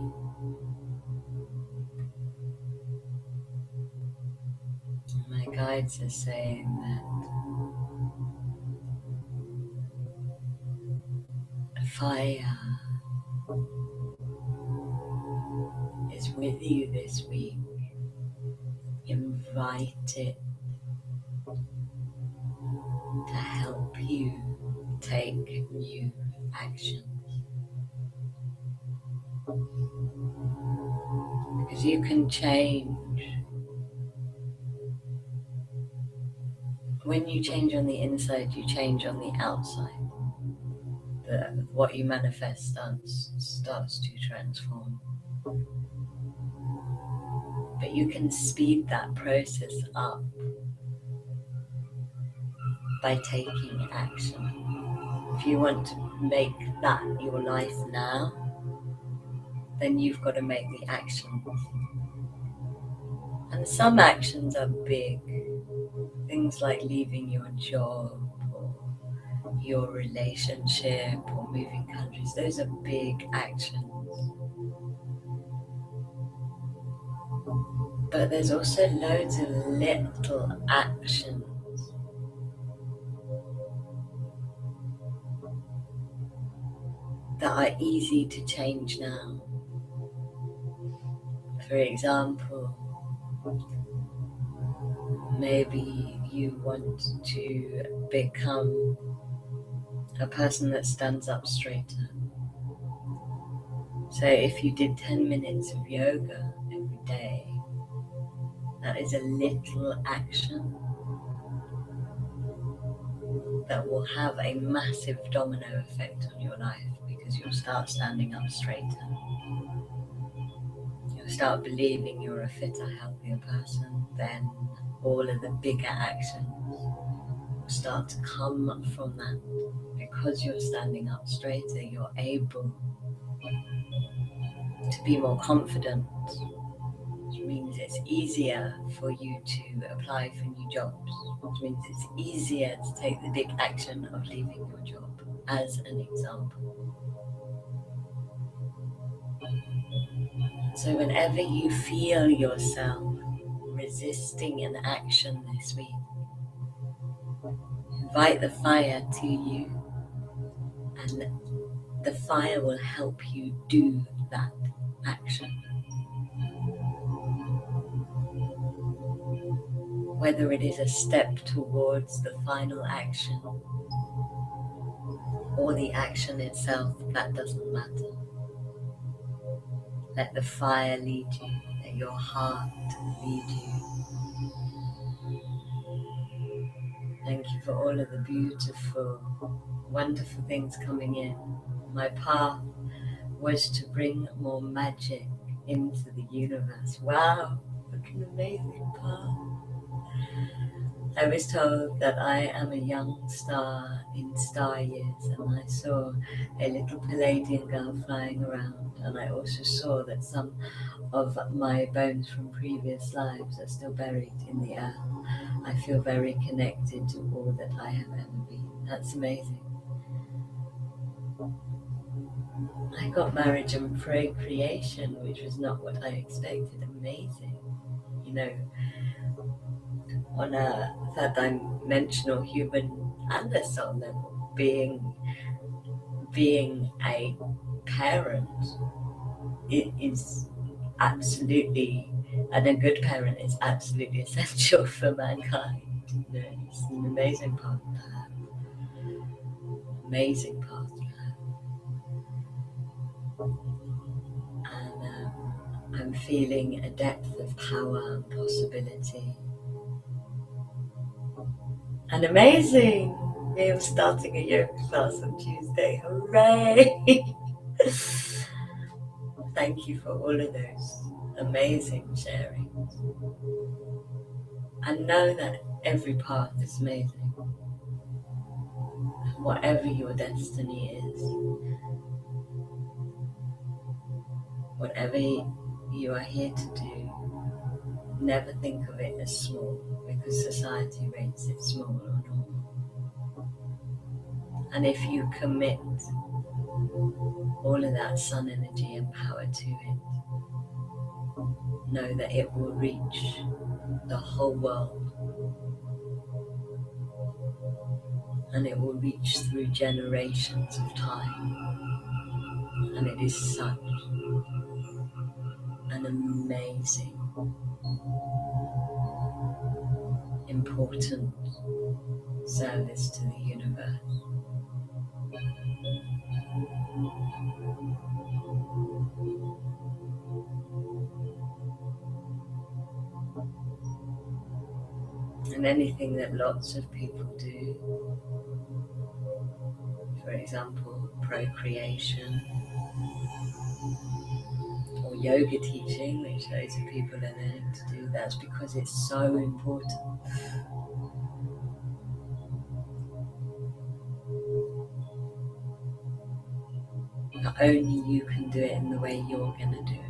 Speaker 1: My guides are saying that fire is with you this week. Invite it to help you take new action. Because you can change. When you change on the inside, you change on the outside. What you manifest starts to transform. But you can speed that process up by taking action. If you want to make that your life now, then you've got to make the actions. And some actions are big, Things like leaving your job or your relationship or moving countries, those are big actions. But there's also loads of little actions that are easy to change now. For example, maybe you want to become a person that stands up straighter. So if you did 10 minutes of yoga every day, that is a little action that will have a massive domino effect on your life, because you'll start standing up straighter. You'll start believing you're a fitter, healthier person. Then all of the bigger actions will start to come from that. Because you're standing up straighter, you're able to be more confident, which means it's easier for you to apply for new jobs, which means it's easier to take the big action of leaving your job, as an example. So whenever you feel yourself resisting an action this week, invite the fire to you, and the fire will help you do that action. Whether it is a step towards the final action or the action itself, that doesn't matter. Let the fire lead you, let your heart lead you. Thank you for all of the beautiful, wonderful things coming in. My path was to bring more magic into the universe. Wow, what an amazing path. I was told that I am a young star in star years, and I saw a little Palladian girl flying around, and I also saw that some of my bones from previous lives are still buried in the earth. I feel very connected to all that I have ever been. That's amazing. I got marriage and procreation, which was not what I expected. Amazing. You know, on a third dimensional human and a soul level, being a parent, it is absolutely, and a good parent is absolutely essential for mankind. You know, it's an amazing path to have. Amazing path to have. And I'm feeling a depth of power and possibility. And amazing! We're starting a yoga class on Tuesday. Hooray! Thank you for all of those amazing sharings. And know that every path is amazing. Whatever your destiny is, whatever you are here to do, never think of it as small, because society rates it small or normal. And if you commit all of that sun energy and power to it, know that it will reach the whole world, and it will reach through generations of time. And it is such an amazing, important service to the universe. And anything that lots of people do, for example, procreation or yoga teaching, which loads of people are learning to do, that's because it's so important. Not only you can do it in the way you're going to do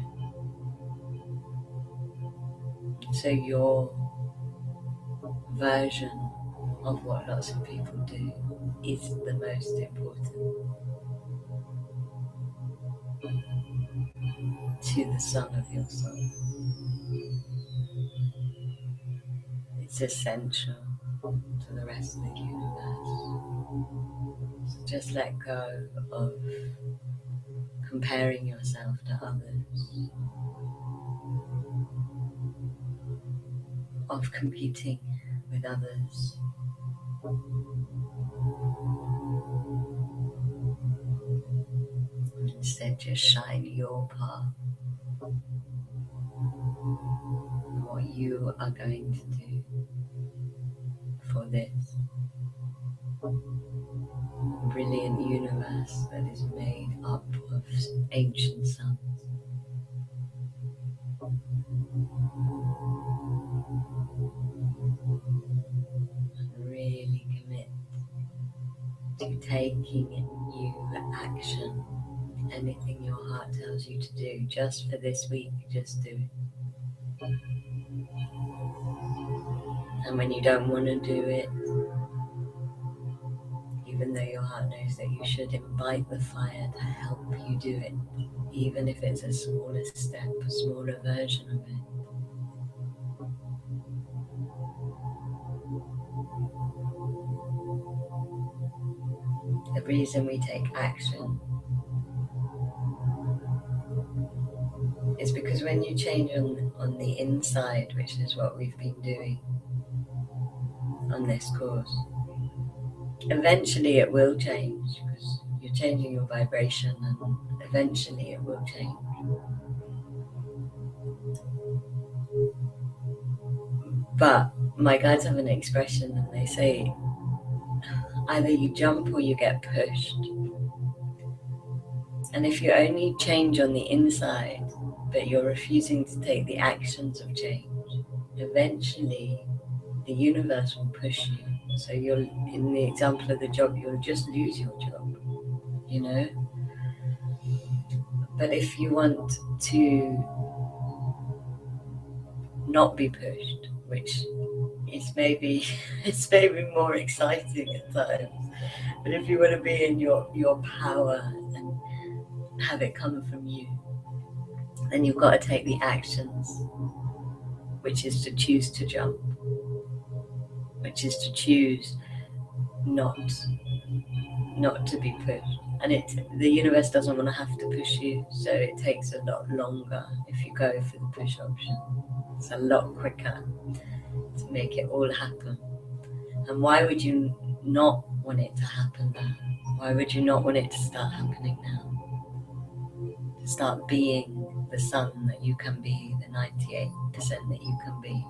Speaker 1: it, so your version of what lots of people do is the most important. To the sun of your soul. It's essential to the rest of the universe. So just let go of comparing yourself to others, of competing with others. Instead, just shine your path, what you are going to do for this brilliant universe that is made up of ancient suns. And really commit to taking new action. Anything your heart tells you to do, just for this week, just do it. And when you don't want to do it, even though your heart knows that you should, invite the fire to help you do it, even if it's a smaller step, a smaller version of it. The reason we take action is because when you change on the inside, which is what we've been doing on this course, eventually it will change, because you're changing your vibration, and eventually it will change. But my guides have an expression, and they say either you jump or you get pushed. And if you only change on the inside, but you're refusing to take the actions of change, eventually the universe will push you. So you'll, in the example of the job, you'll just lose your job, you know? But if you want to not be pushed, which is maybe it's maybe more exciting at times, but if you want to be in your power and have it come from you, then you've got to take the actions, which is to choose to jump, which is to choose not to be pushed. And the universe doesn't want to have to push you, so it takes a lot longer if you go for the push option. It's a lot quicker to make it all happen. And why would you not want it to happen now? Why would you not want it to start happening now? To start being the sun that you can be, the 98% that you can be.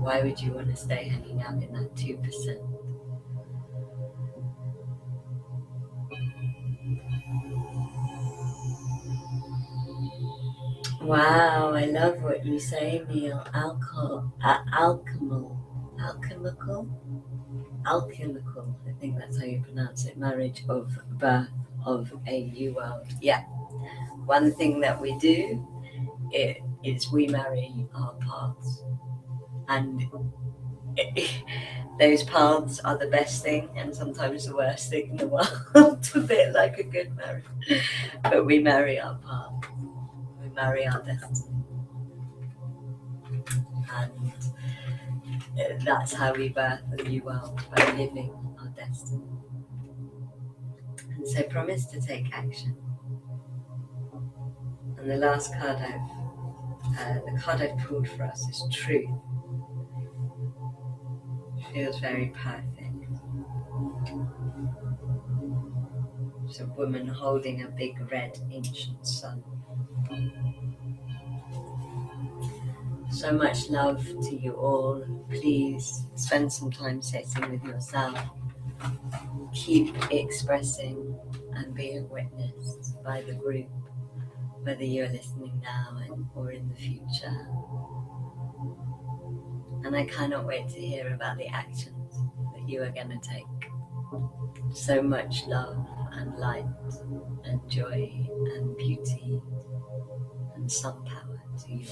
Speaker 1: Why would you want to stay hanging out in that 2%? Wow, I love what you say, Neil. Alchemical, I think that's how you pronounce it. Marriage of birth of a new world. Yeah. One thing that we do is we marry our paths. And those paths are the best thing and sometimes the worst thing in the world. A bit like a good marriage. But we marry our path. We marry our destiny. And that's how we birth a new world, by living our destiny. And so promise to take action. And the last card the card I've pulled for us is Truth. Feels very perfect. It's a woman holding a big red ancient sun. So much love to you all. Please spend some time sitting with yourself. Keep expressing and being witnessed by the group, whether you're listening now or in the future. And I cannot wait to hear about the actions that you are going to take. So much love and light and joy and beauty and sun power to you.